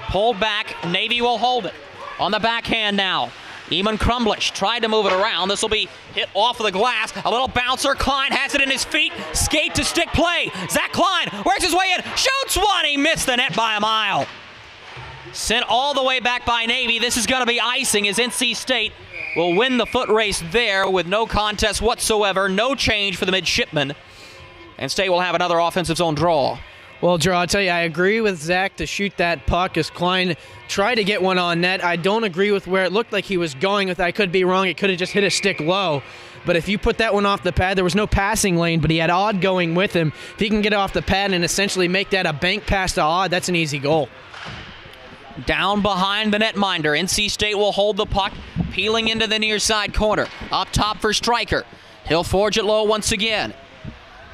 Pulled back, Navy will hold it. On the backhand now, Eamon Crumblish tried to move it around. This will be hit off of the glass. A little bouncer, Klein has it in his feet. Skate to stick play. Zach Klein works his way in, shoots one. He missed the net by a mile. Sent all the way back by Navy. This is going to be icing as NC State will win the foot race there with no contest whatsoever. No change for the midshipmen. And State will have another offensive zone draw. Well, Drew, I'll tell you, I agree with Zach to shoot that puck as Klein tried to get one on net. I don't agree with where it looked like he was going with. I could be wrong. It could have just hit a stick low. But if you put that one off the pad, there was no passing lane, but he had Odd going with him. If he can get it off the pad and essentially make that a bank pass to Odd, that's an easy goal. Down behind the netminder. NC State will hold the puck, peeling into the near side corner. Up top for Stryker. He'll forge it low once again.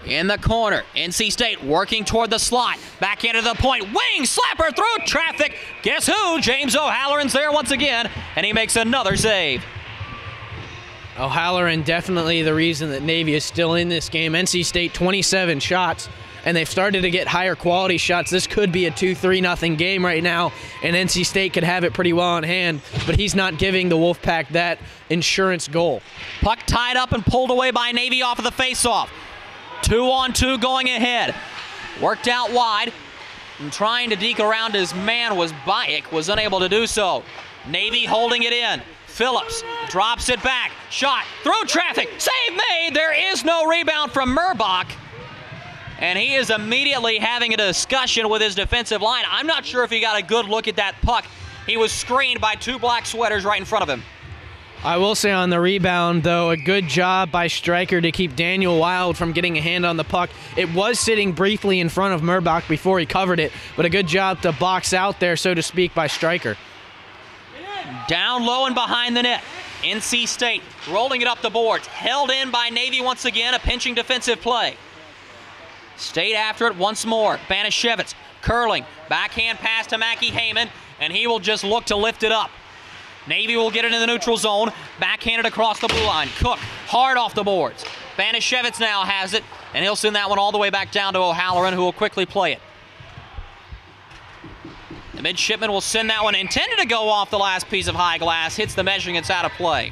In the corner, NC State working toward the slot. Back into the point. Wing slapper through traffic. Guess who? James O'Halloran's there once again, and he makes another save. O'Halloran definitely the reason that Navy is still in this game. NC State 27 shots, and they've started to get higher quality shots. This could be a 2-3-0 game right now, and NC State could have it pretty well in hand, but he's not giving the Wolfpack that insurance goal. Puck tied up and pulled away by Navy off of the faceoff. 2-on-2 going ahead. Worked out wide, and trying to deke around his man was Bayek, was unable to do so. Navy holding it in. Phillips drops it back. Shot through traffic. Save made. There is no rebound from Murbach. And he is immediately having a discussion with his defensive line. I'm not sure if he got a good look at that puck. He was screened by two black sweaters right in front of him. I will say on the rebound, though, a good job by Stryker to keep Daniel Wild from getting a hand on the puck. It was sitting briefly in front of Murbach before he covered it, but a good job to box out there, so to speak, by Stryker. Down low and behind the net. NC State rolling it up the boards. Held in by Navy once again, a pinching defensive play. State after it once more. Banashevitz curling. Backhand pass to Mackie Heyman, and he will just look to lift it up. Navy will get it in the neutral zone. Backhanded across the blue line. Cook hard off the boards. Banashevitz now has it, and he'll send that one all the way back down to O'Halloran, who will quickly play it. The Midshipman will send that one, intended to go off the last piece of high glass. Hits the mesh and gets out of play.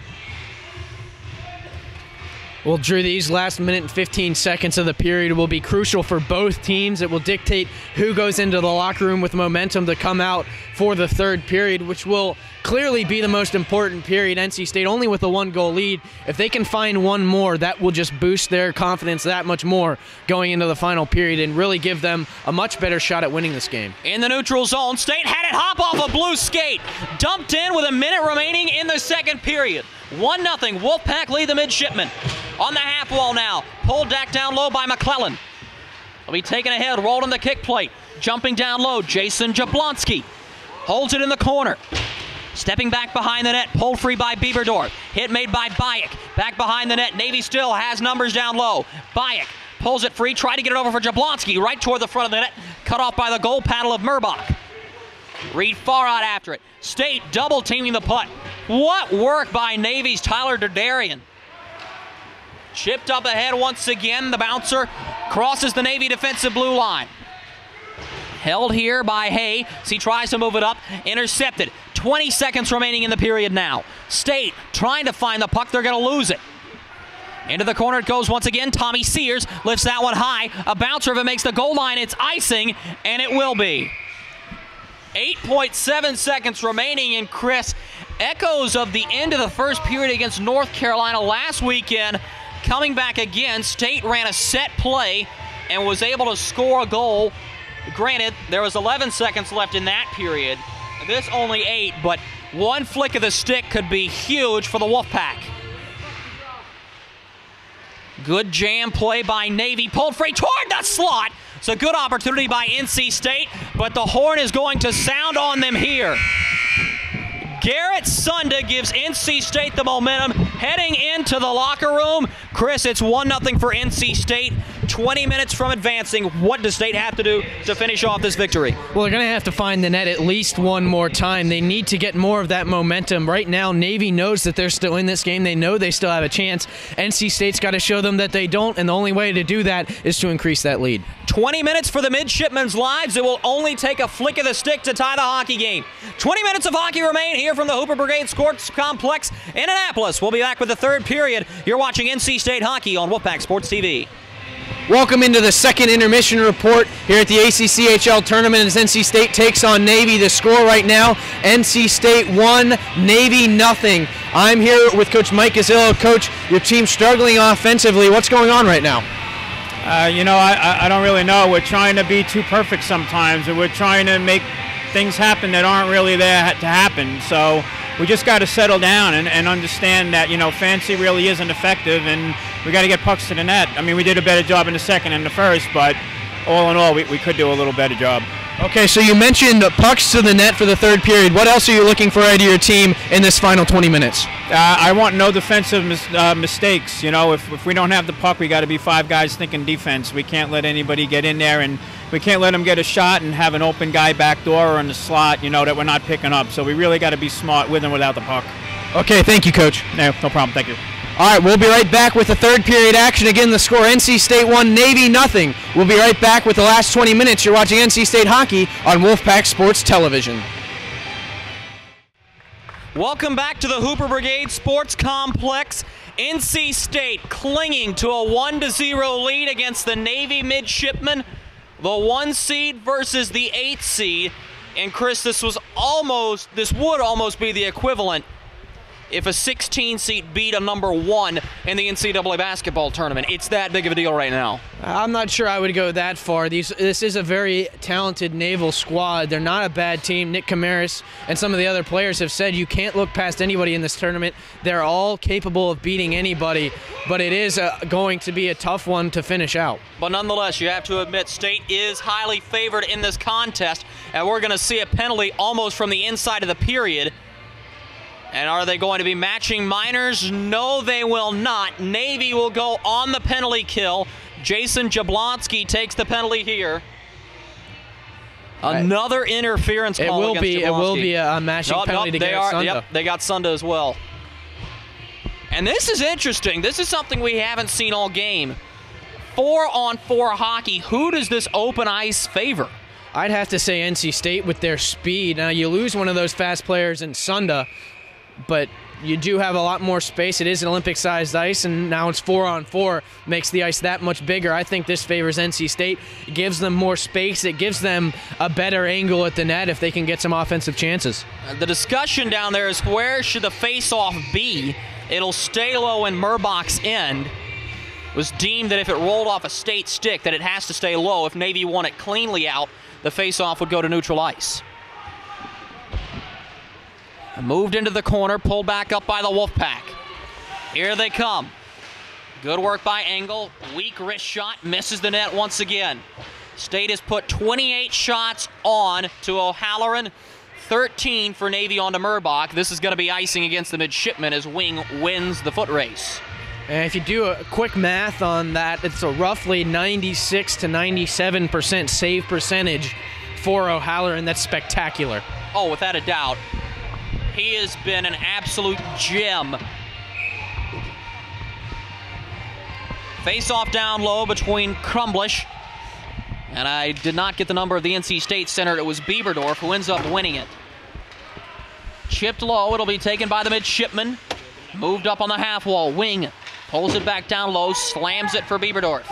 Well, Drew, these last minute and 15 seconds of the period will be crucial for both teams. It will dictate who goes into the locker room with momentum to come out for the third period, which will clearly be the most important period. NC State only with a 1-goal lead. If they can find one more, that will just boost their confidence that much more going into the final period and really give them a much better shot at winning this game. In the neutral zone, State had it hop off a blue skate. Dumped in with a minute remaining in the second period. 1-0, Wolfpack lead the Midshipmen. On the half wall now, pulled back down low by McClellan. Will be taken ahead, rolled in the kick plate. Jumping down low, Jason Jablonski. Holds it in the corner. Stepping back behind the net, pulled free by Bieberdorf. Hit made by Bayek. Back behind the net, Navy still has numbers down low. Bayek pulls it free, try to get it over for Jablonski, right toward the front of the net. Cut off by the goal paddle of Murbach. Reed far out after it. State double teaming the putt. What work by Navy's Tyler Derderian. Chipped up ahead once again. The bouncer crosses the Navy defensive blue line. Held here by Hay as he tries to move it up. Intercepted. 20 seconds remaining in the period now. State trying to find the puck. They're going to lose it. Into the corner it goes once again. Tommy Sears lifts that one high. A bouncer if it makes the goal line. It's icing, and it will be. 8.7 seconds remaining, and Chris, echoes of the end of the first period against North Carolina last weekend. Coming back again, State ran a set play and was able to score a goal. Granted, there was 11 seconds left in that period. This only 8, but one flick of the stick could be huge for the Wolfpack. Good jam play by Navy. Pulled free toward the slot. It's a good opportunity by NC State, but the horn is going to sound on them here. Garrett Sunda gives NC State the momentum heading into the locker room. Chris, it's 1-0 for NC State. 20 minutes from advancing. What does State have to do to finish off this victory? Well, they're going to have to find the net at least one more time. They need to get more of that momentum. Right now, Navy knows that they're still in this game. They know they still have a chance. NC State's got to show them that they don't, and the only way to do that is to increase that lead. 20 minutes for the Midshipmen's lives. It will only take a flick of the stick to tie the hockey game. 20 minutes of hockey remain here from the Hooper Brigade Sports Complex in Annapolis. We'll be back with the third period. You're watching NC State Hockey on Wolfpack Sports TV. Welcome into the second intermission report here at the ACCHL Tournament as NC State takes on Navy. The score right now, NC State 1, Navy nothing. I'm here with Coach Mike Gazzillo. Coach, your team's struggling offensively. What's going on right now? I don't really know. We're trying to be too perfect sometimes, and we're trying to make things happen that aren't really there to happen. So we just got to settle down and understand that, fancy really isn't effective, and we got to get pucks to the net. I mean, we did a better job in the second and the first, but all in all, we could do a little better job. Okay, so you mentioned pucks to the net for the third period. What else are you looking for out of your team in this final 20 minutes? I want no defensive mistakes. You know, if we don't have the puck, we got to be 5 guys thinking defense. We can't let anybody get in there, and we can't let them get a shot and have an open guy back door or in the slot, you know, that we're not picking up. So we really got to be smart with and without the puck. Okay, thank you, Coach. No problem. Thank you. All right, we'll be right back with the third period action. Again, the score, NC State 1, Navy nothing. We'll be right back with the last 20 minutes. You're watching NC State Hockey on Wolfpack Sports Television. Welcome back to the Hooper Brigade Sports Complex. NC State clinging to a 1-0 lead against the Navy Midshipmen, the 1 seed versus the 8 seed. And Chris, this would almost be the equivalent if a 16-seed beat a number 1 in the NCAA basketball tournament. It's that big of a deal right now. I'm not sure I would go that far. This is a very talented Naval squad. They're not a bad team. Nick Camaris and some of the other players have said you can't look past anybody in this tournament. They're all capable of beating anybody, but it is going to be a tough one to finish out. But nonetheless, you have to admit State is highly favored in this contest, and we're going to see a penalty almost from the inside of the period. And are they going to be matching Miners? No, they will not. Navy will go on the penalty kill. Jason Jablonski takes the penalty here. Another interference call against Jablonski. It will be a matching penalty to get Sunda. Yep, they got Sunda as well. And this is interesting. This is something we haven't seen all game. 4-on-4 hockey. Who does this open ice favor? I'd have to say NC State with their speed. Now, you lose one of those fast players in Sunda, but you do have a lot more space. It is an Olympic-sized ice, and now it's 4-on-4, makes the ice that much bigger. I think this favors NC State. It gives them more space. It gives them a better angle at the net if they can get some offensive chances. The discussion down there is where should the face-off be? It'll stay low in Murbach's end. It was deemed that if it rolled off a State stick that it has to stay low. If Navy won it cleanly out, the face-off would go to neutral ice. Moved into the corner, pulled back up by the Wolfpack. Here they come. Good work by Engel. Weak wrist shot, misses the net once again. State has put 28 shots on to O'Halloran, 13 for Navy on to Murbach. This is going to be icing against the Midshipmen as Wing wins the foot race. And if you do a quick math on that, it's a roughly 96 to 97% save percentage for O'Halloran. That's spectacular. Oh, without a doubt. He has been an absolute gem. Face-off down low between Crumblish, and I did not get the number of the NC State center. It was Bieberdorf who ends up winning it. Chipped low, it'll be taken by the Midshipman. Moved up on the half wall, Wing pulls it back down low, slams it for Bieberdorf.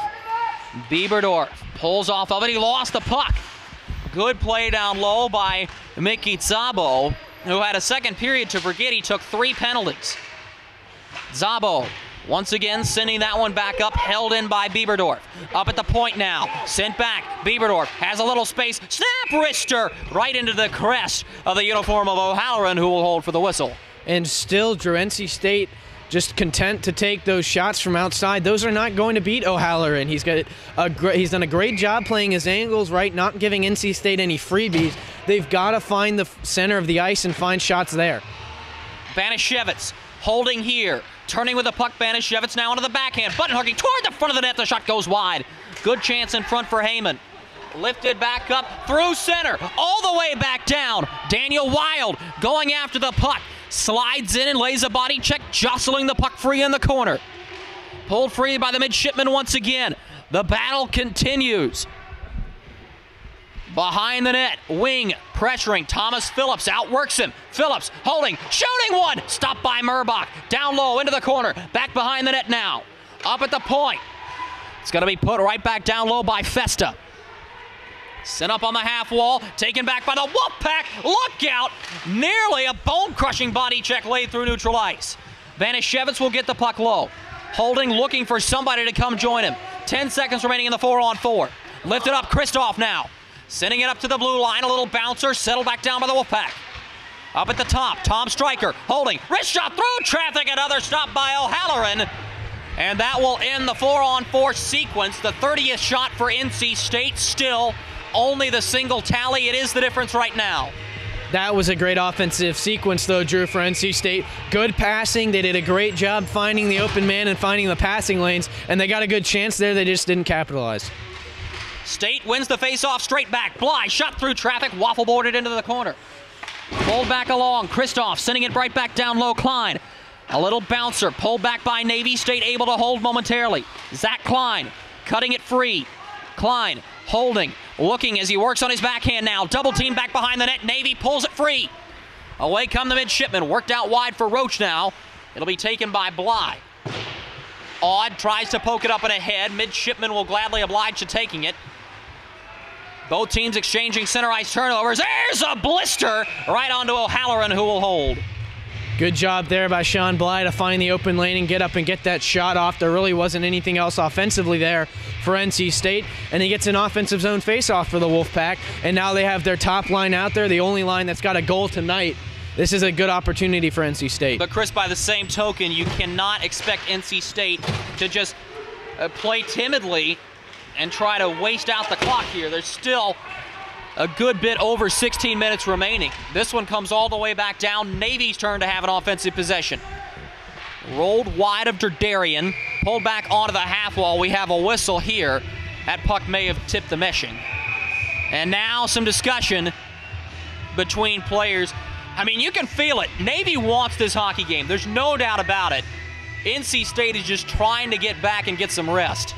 Bieberdorf pulls off of it, he lost the puck. Good play down low by Mickey Szabo, who had a second period to forget. He took 3 penalties. Szabo once again sending that one back up, held in by Bieberdorf. Up at the point now, sent back. Bieberdorf has a little space. Snap wrister right into the crest of the uniform of O'Halloran, who will hold for the whistle. And still, Drew, NC State just content to take those shots from outside. Those are not going to beat O'Halloran. He's done a great job playing his angles right, not giving NC State any freebies. They've got to find the center of the ice and find shots there. Banashevitz holding here, turning with the puck. Banashevitz now into the backhand, button hooking toward the front of the net. The shot goes wide. Good chance in front for Heyman. Lifted back up through center, all the way back down. Daniel Wild going after the puck. Slides in and lays a body check, jostling the puck free in the corner. Pulled free by the Midshipmen once again. The battle continues. Behind the net, Wing pressuring. Thomas Phillips outworks him. Phillips holding, shooting one. Stopped by Murbach. Down low into the corner. Back behind the net now. Up at the point. It's going to be put right back down low by Festa. Sent up on the half wall, taken back by the Wolfpack. Look out! Nearly a bone-crushing body check laid through neutral ice. Banashevitz will get the puck low. Holding, looking for somebody to come join him. 10 seconds remaining in the 4-on-4. Lifted up, Kristoff now. Sending it up to the blue line, a little bouncer, settled back down by the Wolfpack. Up at the top, Tom Stryker holding. Wrist shot through traffic, another stop by O'Halloran. And that will end the 4-on-4 sequence. The 30th shot for NC State, still only the single tally. It is the difference right now. That was a great offensive sequence, though, Drew, for NC State. Good passing. They did a great job finding the open man and finding the passing lanes, and they got a good chance there. They just didn't capitalize. State wins the face-off straight back. Bly shot through traffic, waffle boarded into the corner. Pulled back along. Kristoff sending it right back down low. Klein. A little bouncer. Pulled back by Navy. State able to hold momentarily. Zach Klein cutting it free. Klein holding. Looking as he works on his backhand now. Double team back behind the net. Navy pulls it free. Away come the midshipmen. Worked out wide for Roach now. It'll be taken by Bly. Odd tries to poke it up and ahead. Midshipmen will gladly oblige to taking it. Both teams exchanging center ice turnovers. There's a blister right onto O'Halloran, who will hold. Good job there by Sean Bly to find the open lane and get up and get that shot off. There really wasn't anything else offensively there for NC State. And he gets an offensive zone face-off for the Wolfpack. And now they have their top line out there, the only line that's got a goal tonight. This is a good opportunity for NC State. But Chris, by the same token, you cannot expect NC State to just play timidly and try to waste out the clock here. There's still a good bit over 16 minutes remaining. This one comes all the way back down. Navy's turn to have an offensive possession. Rolled wide of Derderian, pulled back onto the half wall. We have a whistle here. That puck may have tipped the meshing. And now some discussion between players. I mean, you can feel it. Navy wants this hockey game. There's no doubt about it. NC State is just trying to get back and get some rest,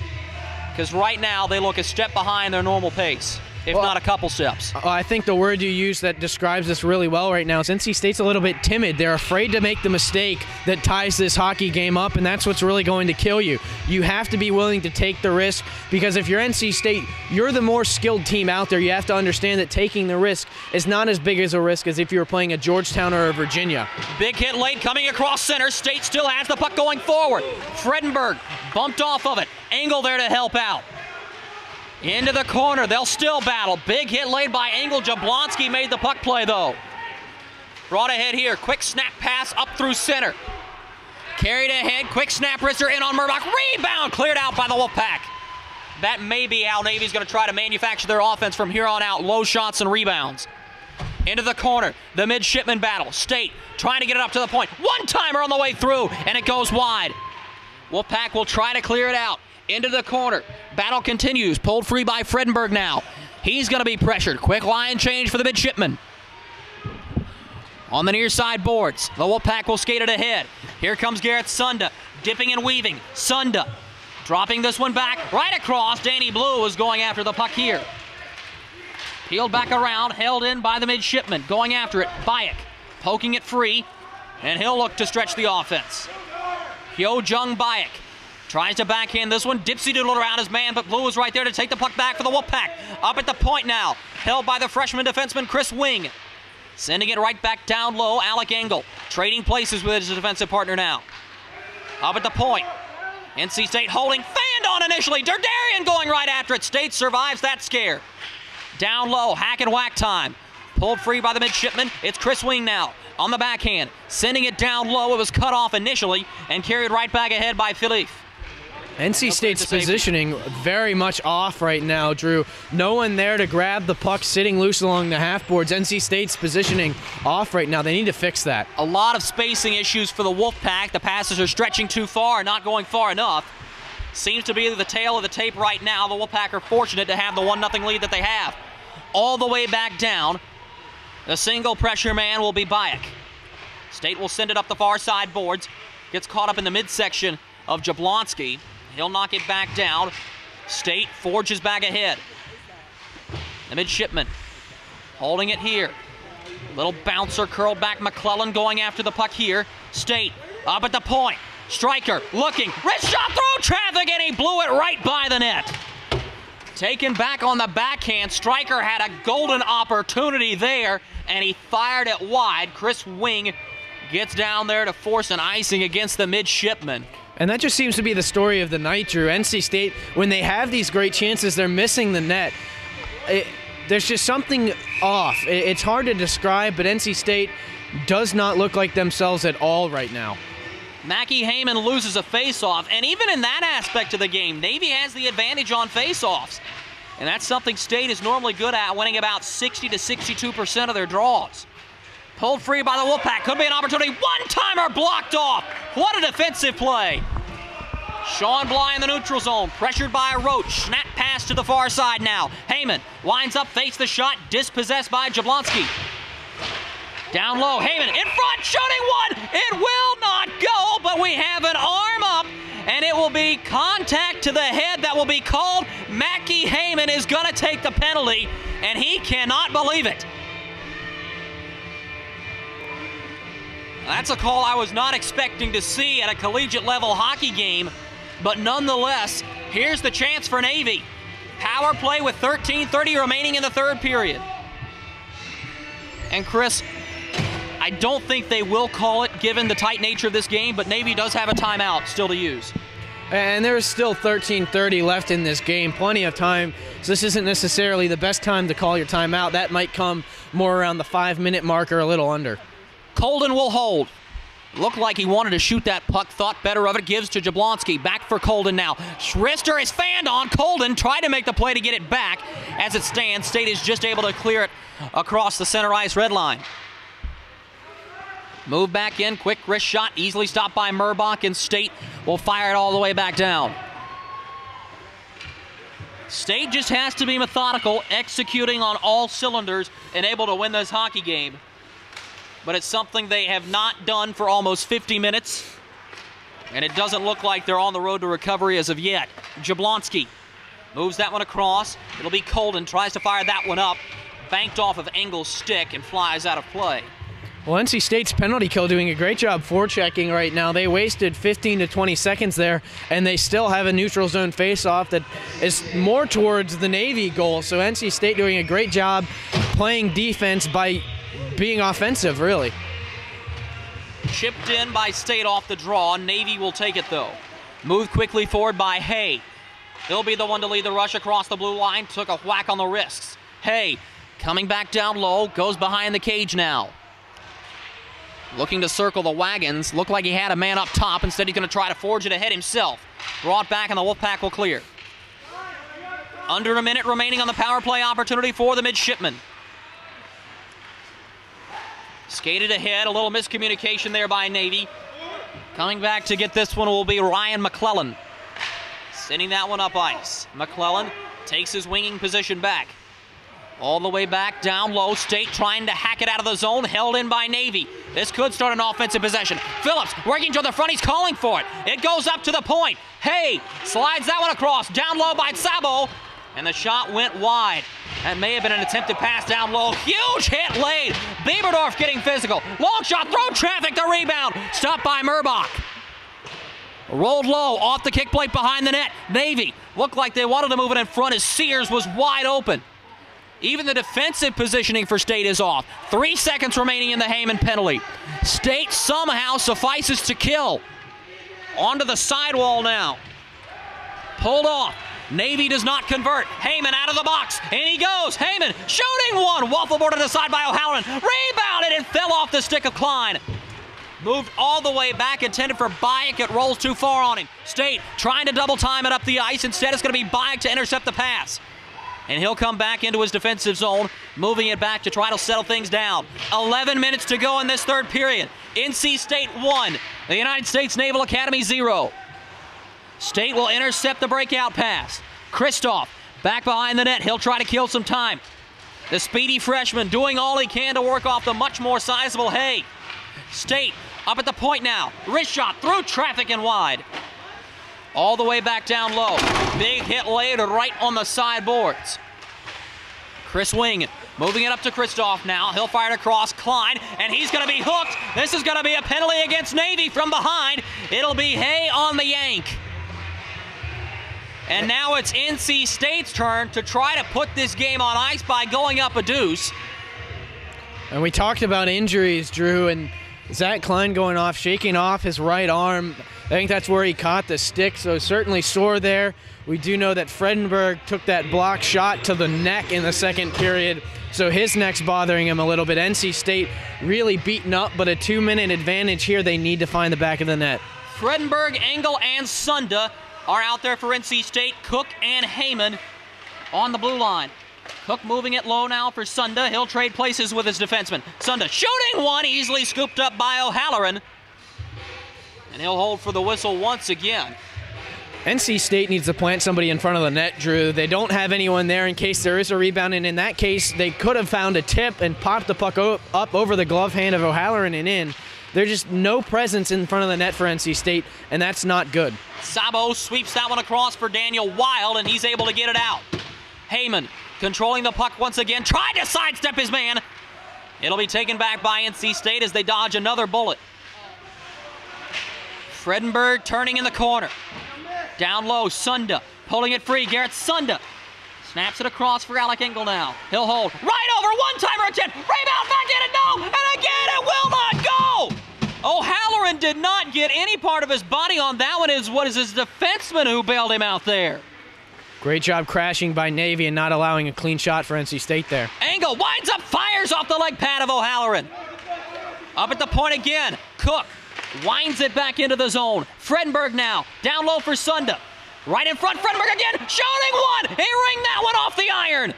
because right now they look a step behind their normal pace, if not a couple steps. I think the word you use that describes this really well right now is NC State's a little bit timid. They're afraid to make the mistake that ties this hockey game up, and that's what's really going to kill you. You have to be willing to take the risk, because if you're NC State, you're the more skilled team out there. You have to understand that taking the risk is not as big as a risk as if you were playing a Georgetown or a Virginia. Big hit late coming across center. State still has the puck going forward. Fredenberg bumped off of it. Engel there to help out. Into the corner, they'll still battle. Big hit laid by Engel. Jablonski made the puck play, though. Brought ahead here, quick snap pass up through center. Carried ahead, quick snap wrister in on Murdoch. Rebound cleared out by the Wolfpack. That may be how Navy's going to try to manufacture their offense from here on out. Low shots and rebounds. Into the corner, the midshipman battle. State trying to get it up to the point. One-timer on the way through, and it goes wide. Wolfpack will try to clear it out. Into the corner. Battle continues. Pulled free by Fredenberg now. He's going to be pressured. Quick line change for the midshipmen. On the near side boards, the Wolfpack will skate it ahead. Here comes Garrett Sunda, dipping and weaving. Sunda dropping this one back right across. Danny Blue is going after the puck here. Peeled back around, held in by the midshipmen. Going after it, Bayek poking it free, and he'll look to stretch the offense. Hyo Jung Bayek tries to backhand this one. Dipsy doodled around his man, but Blue is right there to take the puck back for the Wolfpack. Up at the point now, held by the freshman defenseman Chris Wing. Sending it right back down low, Alec Engel. Trading places with his defensive partner now. Up at the point. NC State holding, fanned on initially. Derderian going right after it. State survives that scare. Down low, hack and whack time. Pulled free by the midshipman. It's Chris Wing now on the backhand. Sending it down low. It was cut off initially and carried right back ahead by Philippe. NC State's positioning very much off right now, Drew. No one there to grab the puck sitting loose along the half boards. NC State's positioning off right now. They need to fix that. A lot of spacing issues for the Wolfpack. The passes are stretching too far, not going far enough. Seems to be the tail of the tape right now. The Wolfpack are fortunate to have the 1-0 lead that they have. All the way back down, the single pressure man will be Bayek. State will send it up the far side boards. Gets caught up in the midsection of Jablonski. He'll knock it back down. State forges back ahead. The midshipman holding it here. Little bouncer curled back. McClellan going after the puck here. State up at the point. Striker looking. Wrist shot through traffic, and he blew it right by the net. Taken back on the backhand. Striker had a golden opportunity there, and he fired it wide. Chris Wing gets down there to force an icing against the midshipman. And that just seems to be the story of the night, Drew. NC State, when they have these great chances, they're missing the net. There's just something off. It's hard to describe, but NC State does not look like themselves at all right now. Mackie Heyman loses a face-off, and even in that aspect of the game, Navy has the advantage on face-offs. And that's something State is normally good at, winning about 60 to 62% of their draws. Pulled free by the Wolfpack. Could be an opportunity. One-timer blocked off. What a defensive play. Sean Bly in the neutral zone. Pressured by Roach. Snap pass to the far side now. Heyman winds up, fakes the shot. Dispossessed by Jablonski. Down low. Heyman in front. Shooting one. It will not go, but we have an arm up. And it will be contact to the head that will be called. Mackie Heyman is going to take the penalty, and he cannot believe it. That's a call I was not expecting to see at a collegiate level hockey game, but nonetheless, here's the chance for Navy. Power play with 13:30 remaining in the third period. And Chris, I don't think they will call it given the tight nature of this game, but Navy does have a timeout still to use. And there's still 13:30 left in this game, plenty of time. So this isn't necessarily the best time to call your timeout. That might come more around the 5-minute mark or a little under. Colden will hold. Looked like he wanted to shoot that puck, thought better of it, gives to Jablonski. Back for Colden now. Wrister is fanned on. Colden tried to make the play to get it back. As it stands, State is just able to clear it across the center ice red line. Move back in, quick wrist shot, easily stopped by Murbach, and State will fire it all the way back down. State just has to be methodical, executing on all cylinders, and able to win this hockey game. But it's something they have not done for almost 50 minutes, and it doesn't look like they're on the road to recovery as of yet. Jablonski moves that one across. It'll be Colden, tries to fire that one up, banked off of Engel's stick and flies out of play. Well, NC State's penalty kill doing a great job forechecking right now. They wasted 15 to 20 seconds there, and they still have a neutral zone face-off that is more towards the Navy goal. So NC State doing a great job playing defense by being offensive, really. Chipped in by State off the draw. Navy will take it, though. Moved quickly forward by Hay. He'll be the one to lead the rush across the blue line. Took a whack on the wrists. Hay coming back down low, goes behind the cage now. Looking to circle the wagons. Looked like he had a man up top. Instead, he's going to try to forge it ahead himself. Brought back, and the Wolfpack will clear. Under a minute remaining on the power play opportunity for the Midshipmen. Skated ahead, a little miscommunication there by Navy. Coming back to get this one will be Ryan McClellan. Sending that one up ice. McClellan takes his winging position back. All the way back, down low. State trying to hack it out of the zone, held in by Navy. This could start an offensive possession. Phillips working to the front, he's calling for it. It goes up to the point. Hay slides that one across, down low by Sabo, and the shot went wide. That may have been an attempted pass down low. Huge hit laid. Bieberdorf getting physical. Long shot, through traffic, the rebound. Stopped by Murbach. Rolled low, off the kick plate behind the net. Navy looked like they wanted to move it in front as Sears was wide open. Even the defensive positioning for State is off. 3 seconds remaining in the Heyman penalty. State somehow suffices to kill. Onto the sidewall now. Pulled off. Navy does not convert. Heyman out of the box. And he goes. Heyman shooting one. Waffle boarded aside by O'Halloran. Rebounded and fell off the stick of Klein. Moved all the way back, intended for Bayek. It rolls too far on him. State trying to double time it up the ice. Instead, it's going to be Bayek to intercept the pass. And he'll come back into his defensive zone, moving it back to try to settle things down. 11 minutes to go in this third period. NC State 1, the United States Naval Academy 0. State will intercept the breakout pass. Kristoff back behind the net. He'll try to kill some time. The speedy freshman doing all he can to work off the much more sizable Hay. State up at the point now. Wrist shot through traffic and wide. All the way back down low. Big hit laid right on the sideboards. Chris Wing moving it up to Kristoff now. He'll fire it across Klein, and he's going to be hooked. This is going to be a penalty against Navy from behind. It'll be Hay on the yank. And now it's NC State's turn to try to put this game on ice by going up a deuce. And we talked about injuries, Drew, and Zach Klein going off, shaking off his right arm. I think that's where he caught the stick, so certainly sore there. We do know that Fredenberg took that block shot to the neck in the second period, so his neck's bothering him a little bit. NC State really beaten up, but a 2-minute advantage here. They need to find the back of the net. Fredenberg, Engel, and Sunda are out there for NC State. Cook and Heyman on the blue line. Cook moving it low now for Sunda. He'll trade places with his defenseman. Sunda shooting one, easily scooped up by O'Halloran. And he'll hold for the whistle once again. NC State needs to plant somebody in front of the net, Drew. They don't have anyone there in case there is a rebound, and in that case, they could have found a tip and popped the puck up over the glove hand of O'Halloran and in. There's just no presence in front of the net for NC State, and that's not good. Sabo sweeps that one across for Daniel Wild, and he's able to get it out. Heyman controlling the puck once again, tried to sidestep his man. It'll be taken back by NC State as they dodge another bullet. Fredenberg turning in the corner. Down low, Sunda pulling it free. Garrett Sunda snaps it across for Alec Engel now. He'll hold. Right over, one-timer attempt. Rebound, back in it, no! And again, it will not go! O'Halloran did not get any part of his body on that one. What is his defenseman who bailed him out there? Great job crashing by Navy and not allowing a clean shot for NC State there. Engel winds up, fires off the leg pad of O'Halloran. Up at the point again, Cook winds it back into the zone. Fredenberg now, down low for Sunda. Right in front, Fredenberg again, shooting one! He ringed that one off the iron.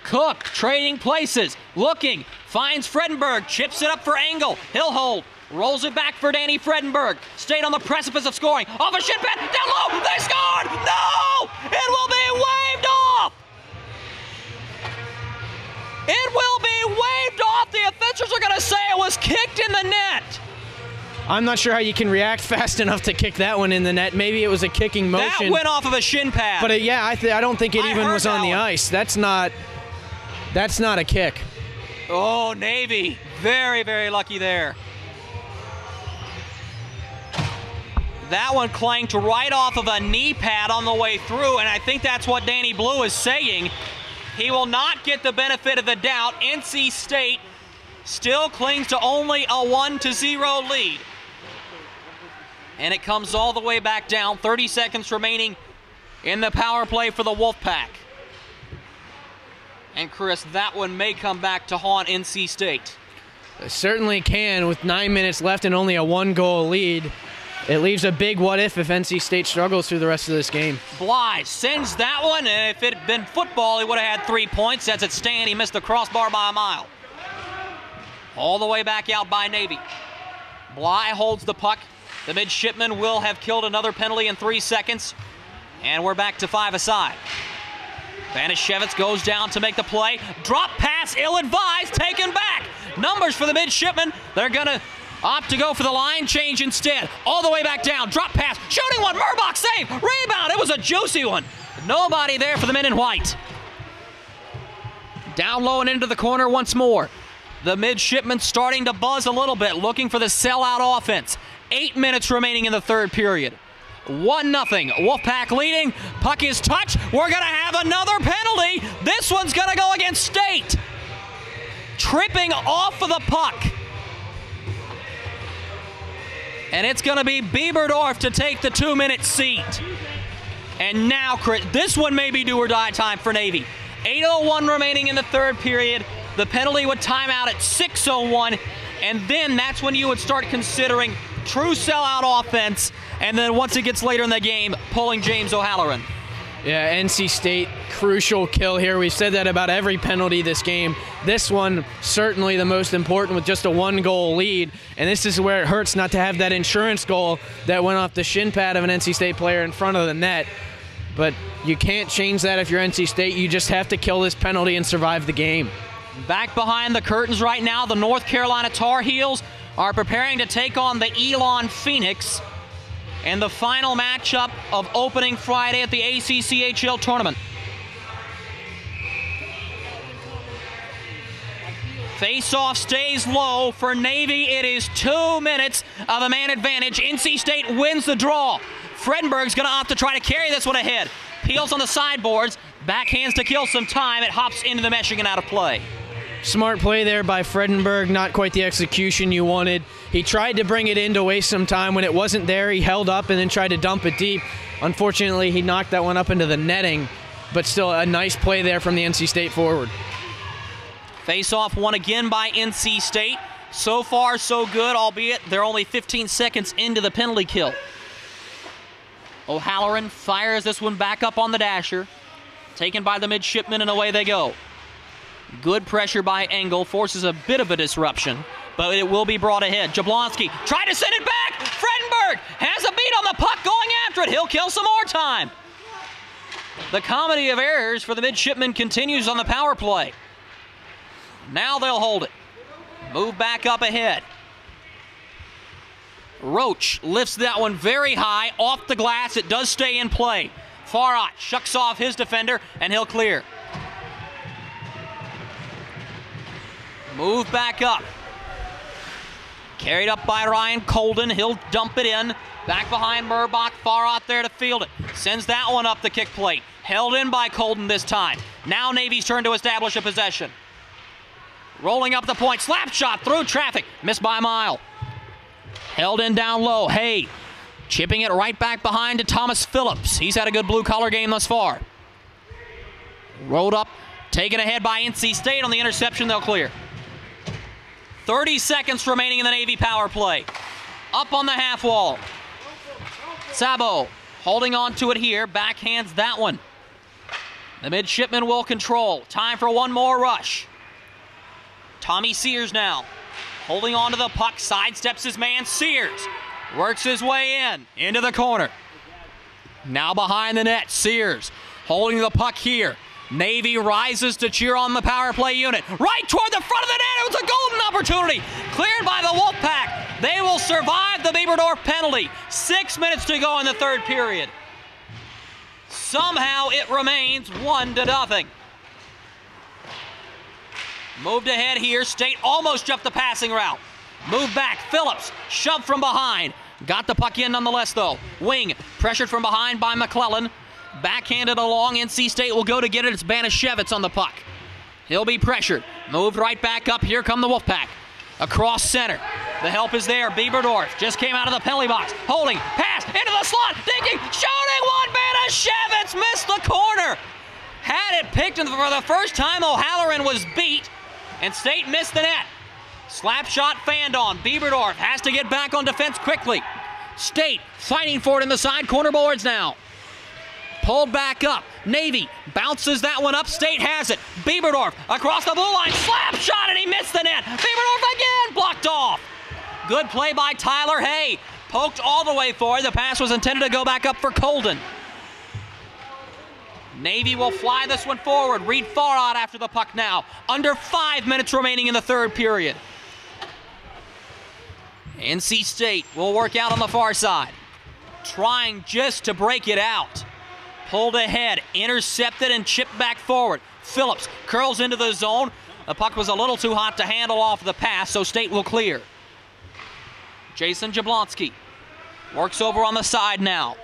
Cook trading places, looking, finds Fredenberg, chips it up for Engel. He'll hold, rolls it back for Danny Fredenberg. Stayed on the precipice of scoring. Off a shin pad, down low, they scored! No! It will be waved off! It will be waved off! The officials are going to say it was kicked in the net. I'm not sure how you can react fast enough to kick that one in the net. Maybe it was a kicking motion. That went off of a shin pad. But yeah, I don't think it even was on the ice. That's not a kick. Oh, Navy. Very, very lucky there. That one clanked right off of a knee pad on the way through, and I think that's what Danny Blue is saying. He will not get the benefit of the doubt. NC State still clings to only a 1-0 lead. And it comes all the way back down. 30 seconds remaining in the power play for the Wolfpack. And Chris, that one may come back to haunt NC State. It certainly can. With 9 minutes left and only a 1-goal lead, it leaves a big what if NC State struggles through the rest of this game. Bly sends that one, and if it had been football, he would have had 3 points. As it stands, he missed the crossbar by a mile. All the way back out by Navy. Bly holds the puck. The midshipman will have killed another penalty in 3 seconds. And we're back to 5-a-side. Banishevitz goes down to make the play. Drop pass, ill-advised, taken back. Numbers for the midshipman. They're going to opt to go for the line change instead. All the way back down. Drop pass, shooting one. Murbach save. Rebound. It was a juicy one. Nobody there for the men in white. Down low and into the corner once more. The midshipmen starting to buzz a little bit, looking for the sellout offense. 8 minutes remaining in the third period. 1-0. Wolfpack leading. Puck is touched. We're going to have another penalty. This one's going to go against State. Tripping off of the puck. And it's going to be Bieberdorf to take the 2-minute seat. And now, Chris, this one may be do or die time for Navy. 8:01 remaining in the third period. The penalty would time out at 6:01, and then that's when you would start considering true sellout offense, and then once it gets later in the game, pulling James O'Halloran. Yeah, NC State, crucial kill here. We've said that about every penalty this game. This one, certainly the most important with just a 1-goal lead, and this is where it hurts not to have that insurance goal that went off the shin pad of an NC State player in front of the net. But you can't change that if you're NC State. You just have to kill this penalty and survive the game. Back behind the curtains right now, the North Carolina Tar Heels are preparing to take on the Elon Phoenix in the final matchup of opening Friday at the ACCHL Tournament. Face-off stays low for Navy. It is 2 minutes of a man advantage. NC State wins the draw. Fredenberg's going to opt to try to carry this one ahead. Peels on the sideboards, backhands to kill some time. It hops into the meshing and out of play. Smart play there by Fredenberg, not quite the execution you wanted. He tried to bring it in to waste some time. When it wasn't there, he held up and then tried to dump it deep. Unfortunately, he knocked that one up into the netting, but still a nice play there from the NC State forward. Face-off won again by NC State. So far, so good, albeit they're only 15 seconds into the penalty kill. O'Halloran fires this one back up on the dasher. Taken by the midshipmen, and away they go. Good pressure by Engel, forces a bit of a disruption, but it will be brought ahead. Jablonski tried to send it back. Fredenberg has a beat on the puck, going after it. He'll kill some more time. The comedy of errors for the midshipmen continues on the power play. Now they'll hold it. Move back up ahead. Roach lifts that one very high, off the glass. It does stay in play. Farhat shucks off his defender, and he'll clear. Move back up. Carried up by Ryan Colden. He'll dump it in. Back behind Murbach. Farhat there to field it. Sends that one up the kick plate. Held in by Colden this time. Now Navy's turn to establish a possession. Rolling up the point. Slap shot through traffic. Missed by a mile. Held in down low. Hay chipping it right back behind to Thomas Phillips. He's had a good blue-collar game thus far. Rolled up. Taken ahead by NC State on the interception. They'll clear. 30 seconds remaining in the Navy power play. Up on the half wall. Sabo holding on to it here. Backhands that one. The midshipmen will control. Time for one more rush. Tommy Sears now. Holding on to the puck. Sidesteps his man. Sears works his way in. Into the corner. Now behind the net. Sears holding the puck here. Navy rises to cheer on the power play unit. Right toward the front of the net. It was a golden opportunity. Cleared by the Wolfpack. They will survive the Bieberdorf penalty. 6 minutes to go in the third period. Somehow it remains 1-0. Moved ahead here. State almost jumped the passing route. Move back. Phillips shoved from behind. Got the puck in nonetheless though. Wing pressured from behind by McClellan. Backhanded along. NC State will go to get it. It's Banashevitz on the puck. He'll be pressured. Moved right back up. Here come the Wolfpack. Across center. The help is there. Bieberdorf just came out of the penalty box. Holding. Pass. Into the slot. Digging. Shooting one. Banashevitz missed the corner. Had it picked, and for the first time O'Halloran was beat. And State missed the net. Slap shot fanned on. Bieberdorf has to get back on defense quickly. State fighting for it in the side corner boards now. Pulled back up. Navy bounces that one up. State has it. Bieberdorf across the blue line. Slap shot, and he missed the net. Bieberdorf again blocked off. Good play by Tyler Hay. Poked all the way forward. The pass was intended to go back up for Colden. Navy will fly this one forward. Reed Farhat after the puck now. Under 5 minutes remaining in the third period. NC State will work out on the far side. Trying just to break it out. Pulled ahead, intercepted, and chipped back forward. Phillips curls into the zone. The puck was a little too hot to handle off the pass, so State will clear. Jason Jablonski works over on the side now.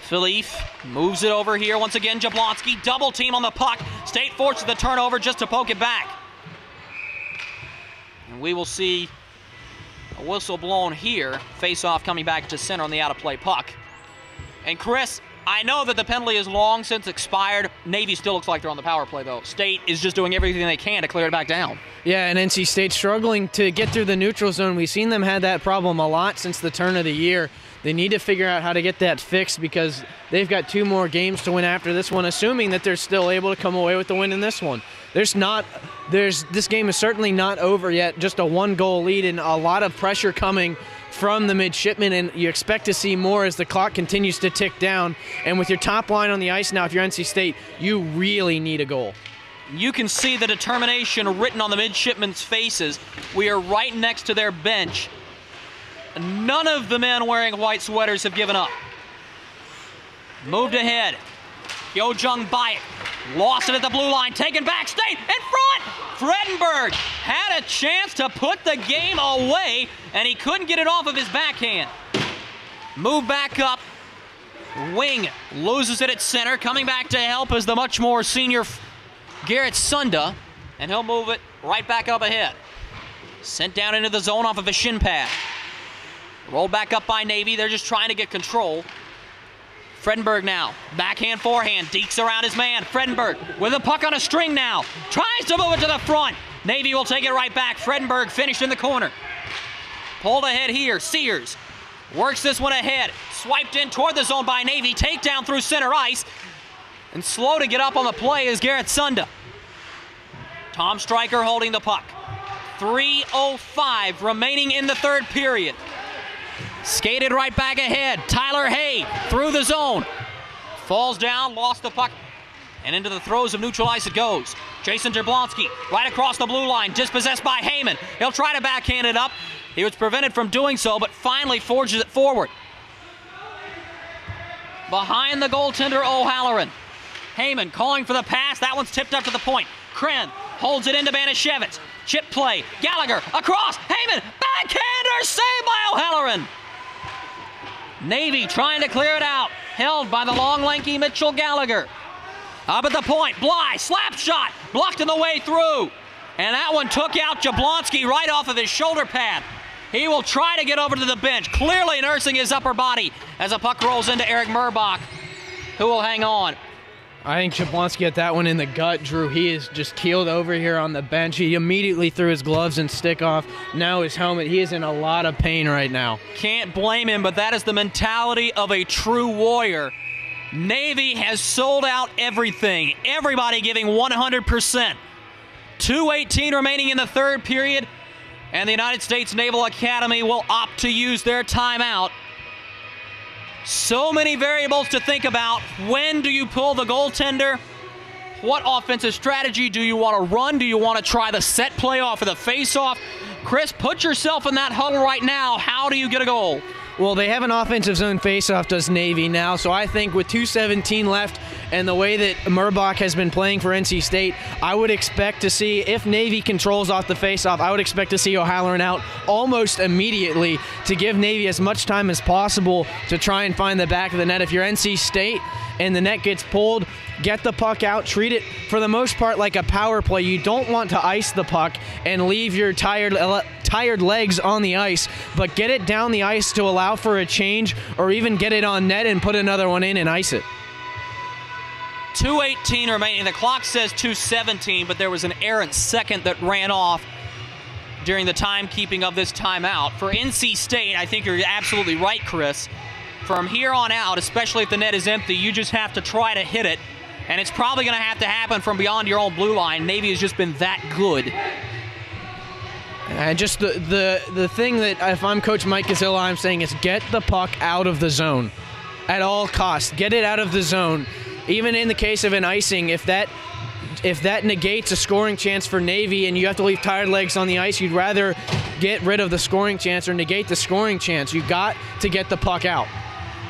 Philippe moves it over here. Once again, Jablonski, double team on the puck. State forces the turnover just to poke it back. And we will see a whistle blown here. Face-off coming back to center on the out-of-play puck. And Chris, I know that the penalty is long since expired. Navy still looks like they're on the power play, though. State is just doing everything they can to clear it back down. Yeah, and NC State struggling to get through the neutral zone. We've seen them have that problem a lot since the turn of the year. They need to figure out how to get that fixed because they've got 2 more games to win after this one, assuming that they're still able to come away with the win in this one. This game is certainly not over yet, just a 1-goal lead and a lot of pressure coming from the midshipmen, and you expect to see more as the clock continues to tick down. And with your top line on the ice now, if you're NC State, you really need a goal. You can see the determination written on the midshipmen's faces. We are right next to their bench. None of the men wearing white sweaters have given up. Moved ahead. Yojung Bayek lost it at the blue line. Taken back. State in front. Fredenberg had a chance to put the game away, and he couldn't get it off of his backhand. Move back up. Wing loses it at center. Coming back to help is the much more senior Garrett Sunda, and he'll move it right back up ahead. Sent down into the zone off of a shin pad. Rolled back up by Navy. They're just trying to get control. Fredenberg now. Backhand, forehand. Dekes around his man. Fredenberg with a puck on a string now. Tries to move it to the front. Navy will take it right back. Fredenberg finished in the corner. Pulled ahead here. Sears works this one ahead. Swiped in toward the zone by Navy. Takedown through center ice. And slow to get up on the play is Garrett Sunda. Tom Stryker holding the puck. 3:05 remaining in the third period. Skated right back ahead. Tyler Hay through the zone. Falls down, lost the puck, and into the throes of neutral ice it goes. Jason Jablonski right across the blue line, dispossessed by Heyman. He'll try to backhand it up. He was prevented from doing so, but finally forges it forward. Behind the goaltender, O'Halloran. Heyman calling for the pass. That one's tipped up to the point. Kren holds it into Banashevitz. Chip play. Gallagher across. Heyman. Backhander saved by O'Halloran. Navy trying to clear it out. Held by the long, lanky Mitchell Gallagher. Up at the point. Bly. Slap shot. Blocked in the way through. And that one took out Jablonski right off of his shoulder pad. He will try to get over to the bench, clearly nursing his upper body as a puck rolls into Eric Murbach, who will hang on. I think Jablonski got that one in the gut, Drew. He is just keeled over here on the bench. He immediately threw his gloves and stick off. Now his helmet. He is in a lot of pain right now. Can't blame him, but that is the mentality of a true warrior. Navy has sold out everything. Everybody giving 100%. 2:18 remaining in the third period, and the United States Naval Academy will opt to use their timeout. So many variables to think about. When do you pull the goaltender? What offensive strategy do you want to run? Do you want to try the set play off or the face-off? Chris, put yourself in that huddle right now. How do you get a goal? Well, they have an offensive zone face-off, does Navy now, so I think with 2:17 left and the way that Murbach has been playing for NC State, I would expect to see, if Navy controls off the face-off, I would expect to see O'Halloran out almost immediately to give Navy as much time as possible to try and find the back of the net. If you're NC State and the net gets pulled, get the puck out, treat it for the most part like a power play. You don't want to ice the puck and leave your tired legs on the ice, but get it down the ice to allow for a change, or even get it on net and put another one in and ice it. 2:18 remaining. The clock says 2:17, but there was an errant second that ran off during the timekeeping of this timeout. For NC State, I think you're absolutely right, Chris. From here on out, especially if the net is empty, you just have to try to hit it, and it's probably going to have to happen from beyond your own blue line. Navy has just been that good. And just the thing that, if I'm Coach Mike Gazzilla, I'm saying is get the puck out of the zone at all costs. Get it out of the zone. Even in the case of an icing, if that negates a scoring chance for Navy and you have to leave tired legs on the ice, you'd rather get rid of the scoring chance or negate the scoring chance. You got to get the puck out.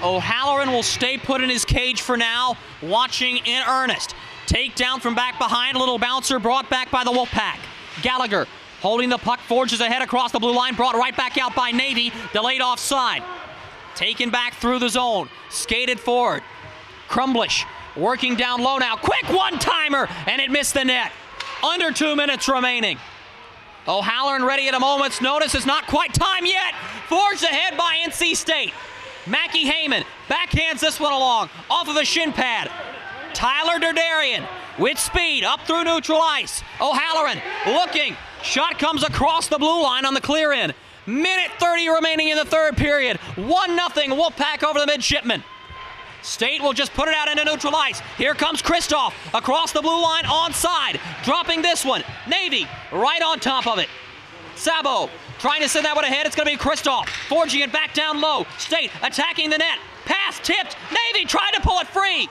O'Halloran will stay put in his cage for now, watching in earnest. Takedown from back behind, a little bouncer brought back by the Wolfpack. Gallagher holding the puck, forges ahead across the blue line, brought right back out by Navy, delayed offside. Taken back through the zone, skated forward. Crumblish working down low now, quick one-timer, and it missed the net. Under 2 minutes remaining. O'Halloran ready at a moment's notice. It's not quite time yet. Forged ahead by NC State. Mackie Heyman backhands this one along, off of a shin pad. Tyler Derderian with speed, up through neutral ice. O'Halloran looking. Shot comes across the blue line on the clear in. Minute 30 remaining in the third period. 1-0 Wolfpack over the Midshipment. State will just put it out into neutral ice. Here comes Kristoff across the blue line onside. Dropping this one. Navy right on top of it. Sabo trying to send that one ahead. It's going to be Kristoff forging it back down low. State attacking the net. Pass tipped. Navy tried to pull it free.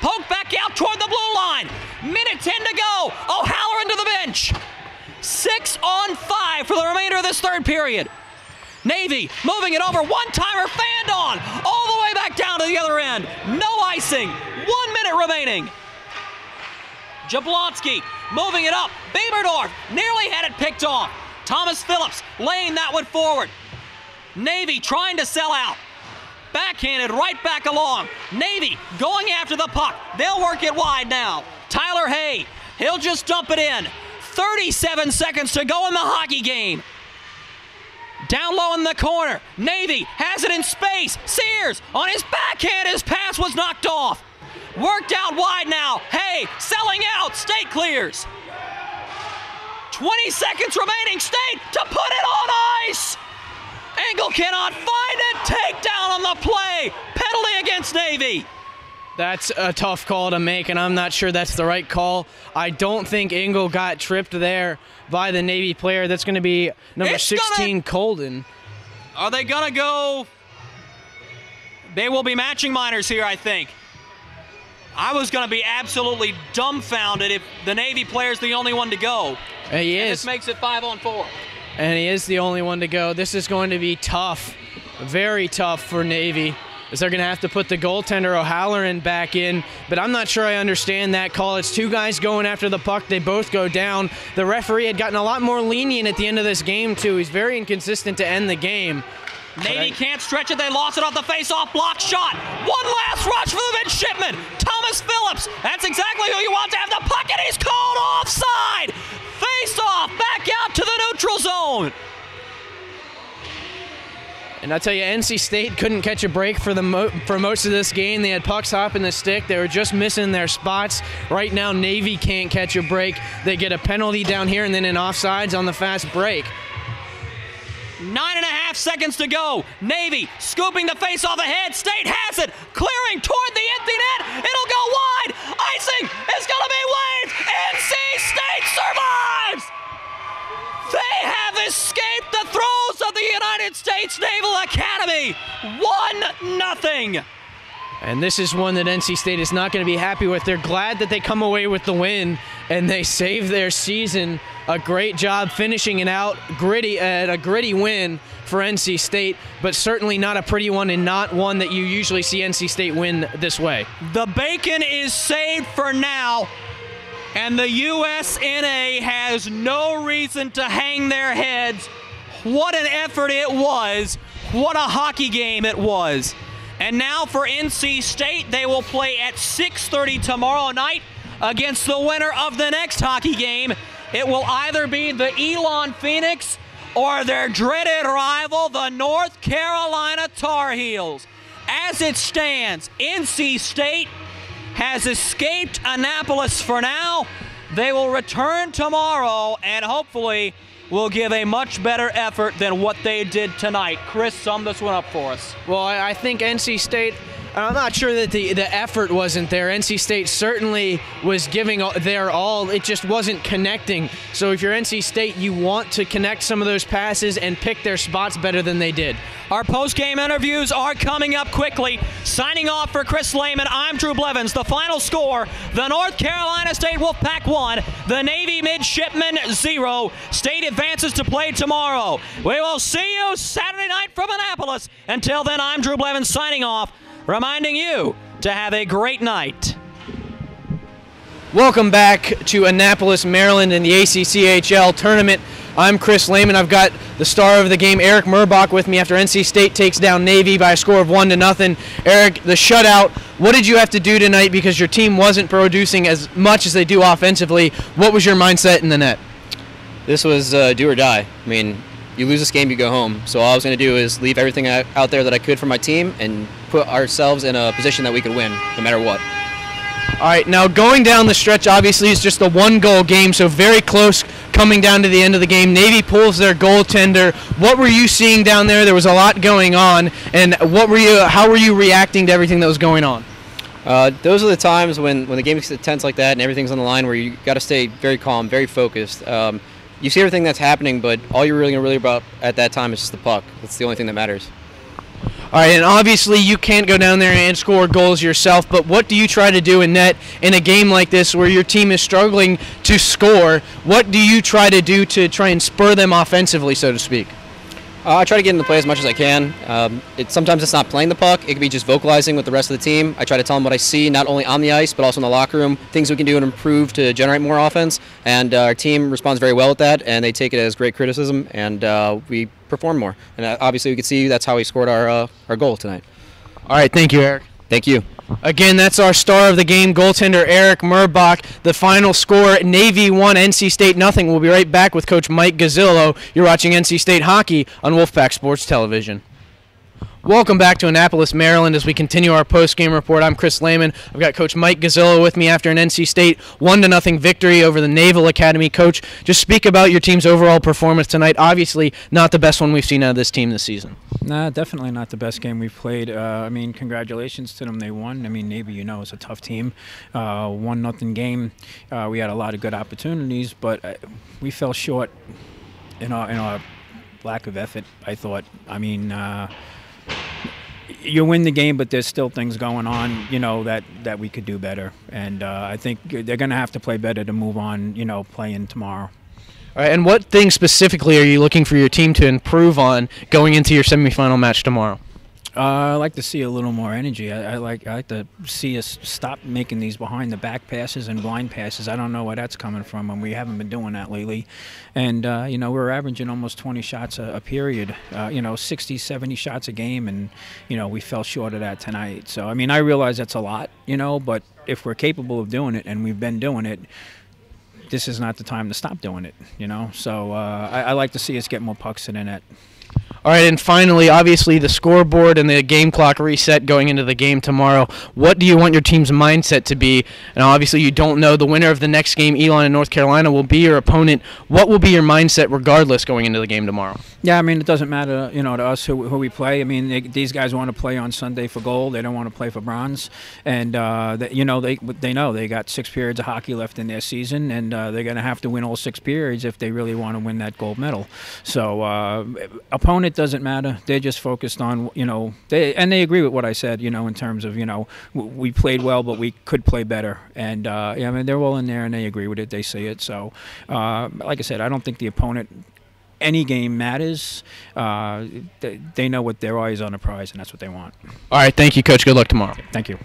Poke back out toward the blue line. Minute 10 to go. O'Halloran to the bench. 6-on-5 for the remainder of this third period. Navy moving it over. One-timer fanned on. All the way back down to the other end. No icing. 1 minute remaining. Jablonski moving it up. Bieberdorf nearly had it picked off. Thomas Phillips laying that one forward. Navy trying to sell out. Backhanded right back along. Navy going after the puck. They'll work it wide now. Tyler Hay, he'll just dump it in. 37 seconds to go in the hockey game. Down low in the corner. Navy has it in space. Sears on his backhand. His pass was knocked off. Worked out wide now. Hay selling out. State clears. 20 seconds remaining. State to put it on ice. Engel cannot find it. Takedown on the play. Penalty against Navy. That's a tough call to make, and I'm not sure that's the right call. I don't think Engel got tripped there by the Navy player. That's going to be number 16, Colden. Are they going to go? They will be matching minors here, I think. I was going to be absolutely dumbfounded if the Navy player's the only one to go. And he is. This makes it 5-on-4. And he is the only one to go. This is going to be tough, very tough for Navy, as they're going to have to put the goaltender O'Halloran back in. But I'm not sure I understand that call. It's two guys going after the puck. They both go down. The referee had gotten a lot more lenient at the end of this game, too. He's very inconsistent to end the game. Navy can't stretch it. They lost it off the face-off block shot. One last rush for the midshipman. Thomas Phillips. That's exactly who you want to have the puck, and he's called offside. Face-off back out to the neutral zone. And I'll tell you, NC State couldn't catch a break for most of this game. They had pucks hopping the stick. They were just missing their spots. Right now, Navy can't catch a break. They get a penalty down here and then an offsides on the fast break. 9.5 seconds to go. Navy scooping the face off ahead. State has it. Clearing toward the empty net. It'll go wide. Icing is going to be waved. NC State survives. They have escaped the throes of the United States Naval Academy. 1-0. And this is one that NC State is not going to be happy with. They're glad that they come away with the win and they save their season. A great job finishing it out a gritty win for NC State, but certainly not a pretty one and not one that you usually see NC State win this way. The bacon is saved for now, and the USNA has no reason to hang their heads. What an effort it was. What a hockey game it was. And now for NC State, they will play at 6:30 tomorrow night against the winner of the next hockey game. It will either be the Elon Phoenix or their dreaded rival, the North Carolina Tar Heels. As it stands, NC State has escaped Annapolis for now. They will return tomorrow and hopefully will give a much better effort than what they did tonight. Chris, sum this one up for us. Well, I think NC State, I'm not sure that the effort wasn't there. NC State certainly was giving their all. It just wasn't connecting. So if you're NC State, you want to connect some of those passes and pick their spots better than they did. Our post-game interviews are coming up quickly. Signing off for Chris Lehman, I'm Drew Blevins. The final score, the North Carolina State Wolfpack 1, the Navy Midshipmen 0. State advances to play tomorrow. We will see you Saturday night from Annapolis. Until then, I'm Drew Blevins signing off, reminding you to have a great night. Welcome back to Annapolis, Maryland in the ACCHL Tournament. I'm Chris Lehman. I've got the star of the game, Eric Murbach, with me after NC State takes down Navy by a score of 1-0. Eric, the shutout, what did you have to do tonight because your team wasn't producing as much as they do offensively? What was your mindset in the net? This was do or die. I mean, you lose this game, you go home. So all I was going to do is leave everything out there that I could for my team and put ourselves in a position that we could win no matter what. All right, now going down the stretch, obviously, it's just a one-goal game, so very close coming down to the end of the game. Navy pulls their goaltender. What were you seeing down there? There was a lot going on, and how were you reacting to everything that was going on? Those are the times when the game gets tense like that and everything's on the line where you got to stay very calm, very focused. You see everything that's happening, but all you're really about at that time is just the puck. That's the only thing that matters. All right, and obviously you can't go down there and score goals yourself, but what do you try to do in net in a game like this where your team is struggling to score? What do you try to do to try and spur them offensively, so to speak? I try to get into play as much as I can. Sometimes it's not playing the puck. It could be just vocalizing with the rest of the team. I try to tell them what I see, not only on the ice, but also in the locker room, things we can do and improve to generate more offense. And our team responds very well with that, and they take it as great criticism, and we perform more. And obviously we can see that's how we scored our goal tonight. All right, thank you, Eric. Thank you. Again, that's our star of the game, goaltender Eric Murbach. The final score, Navy 1, NC State 0. We'll be right back with Coach Mike Gazzillo. You're watching NC State Hockey on Wolfpack Sports Television. Welcome back to Annapolis, Maryland, as we continue our post-game report. I'm Chris Lehman. I've got Coach Mike Gazzillo with me after an NC State 1-0 victory over the Naval Academy. Coach, just speak about your team's overall performance tonight. Obviously, not the best one we've seen out of this team this season. Nah, definitely not the best game we've played. I mean, congratulations to them. They won. I mean, Navy, you know, is a tough team. 1-0 game. We had a lot of good opportunities, but we fell short in our lack of effort, I thought. I mean, you win the game, but there's still things going on, you know, that we could do better. And I think they're going to have to play better to move on, you know, playing tomorrow. All right, and what things specifically are you looking for your team to improve on going into your semifinal match tomorrow? I like to see a little more energy. I like to see us stop making these behind the back passes and blind passes. I don't know where that's coming from, and we haven't been doing that lately. And you know, we're averaging almost 20 shots a period. You know, 60, 70 shots a game, and you know, we fell short of that tonight. So I mean, I realize that's a lot, you know, but if we're capable of doing it, and we've been doing it, this is not the time to stop doing it, you know. So I like to see us get more pucks in the net. All right, and finally, obviously, the scoreboard and the game clock reset going into the game tomorrow. What do you want your team's mindset to be? And obviously, you don't know the winner of the next game, Elon and North Carolina, will be your opponent. What will be your mindset regardless going into the game tomorrow? Yeah, I mean, it doesn't matter, you know, to us who we play. I mean, these guys want to play on Sunday for gold. They don't want to play for bronze. And, you know, they know they got 6 periods of hockey left in their season, and they're going to have to win all 6 periods if they really want to win that gold medal. So, opponent doesn't matter. They're just focused on, you know, they agree with what I said, you know, in terms of, you know, we played well, but we could play better. And, yeah, I mean, they're all in there, and they agree with it. They see it. So, like I said, I don't think the opponent, any game matters. They know what their eye is on the prize, and that's what they want. All right, thank you, Coach. Good luck tomorrow. Thank you.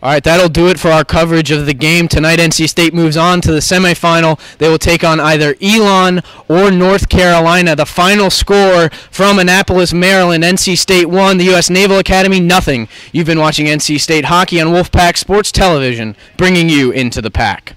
All right, that'll do it for our coverage of the game. Tonight, NC State moves on to the semifinal. They will take on either Elon or North Carolina. The final score from Annapolis, Maryland, NC State 1, the U.S. Naval Academy 0. You've been watching NC State Hockey on Wolfpack Sports Television, bringing you into the pack.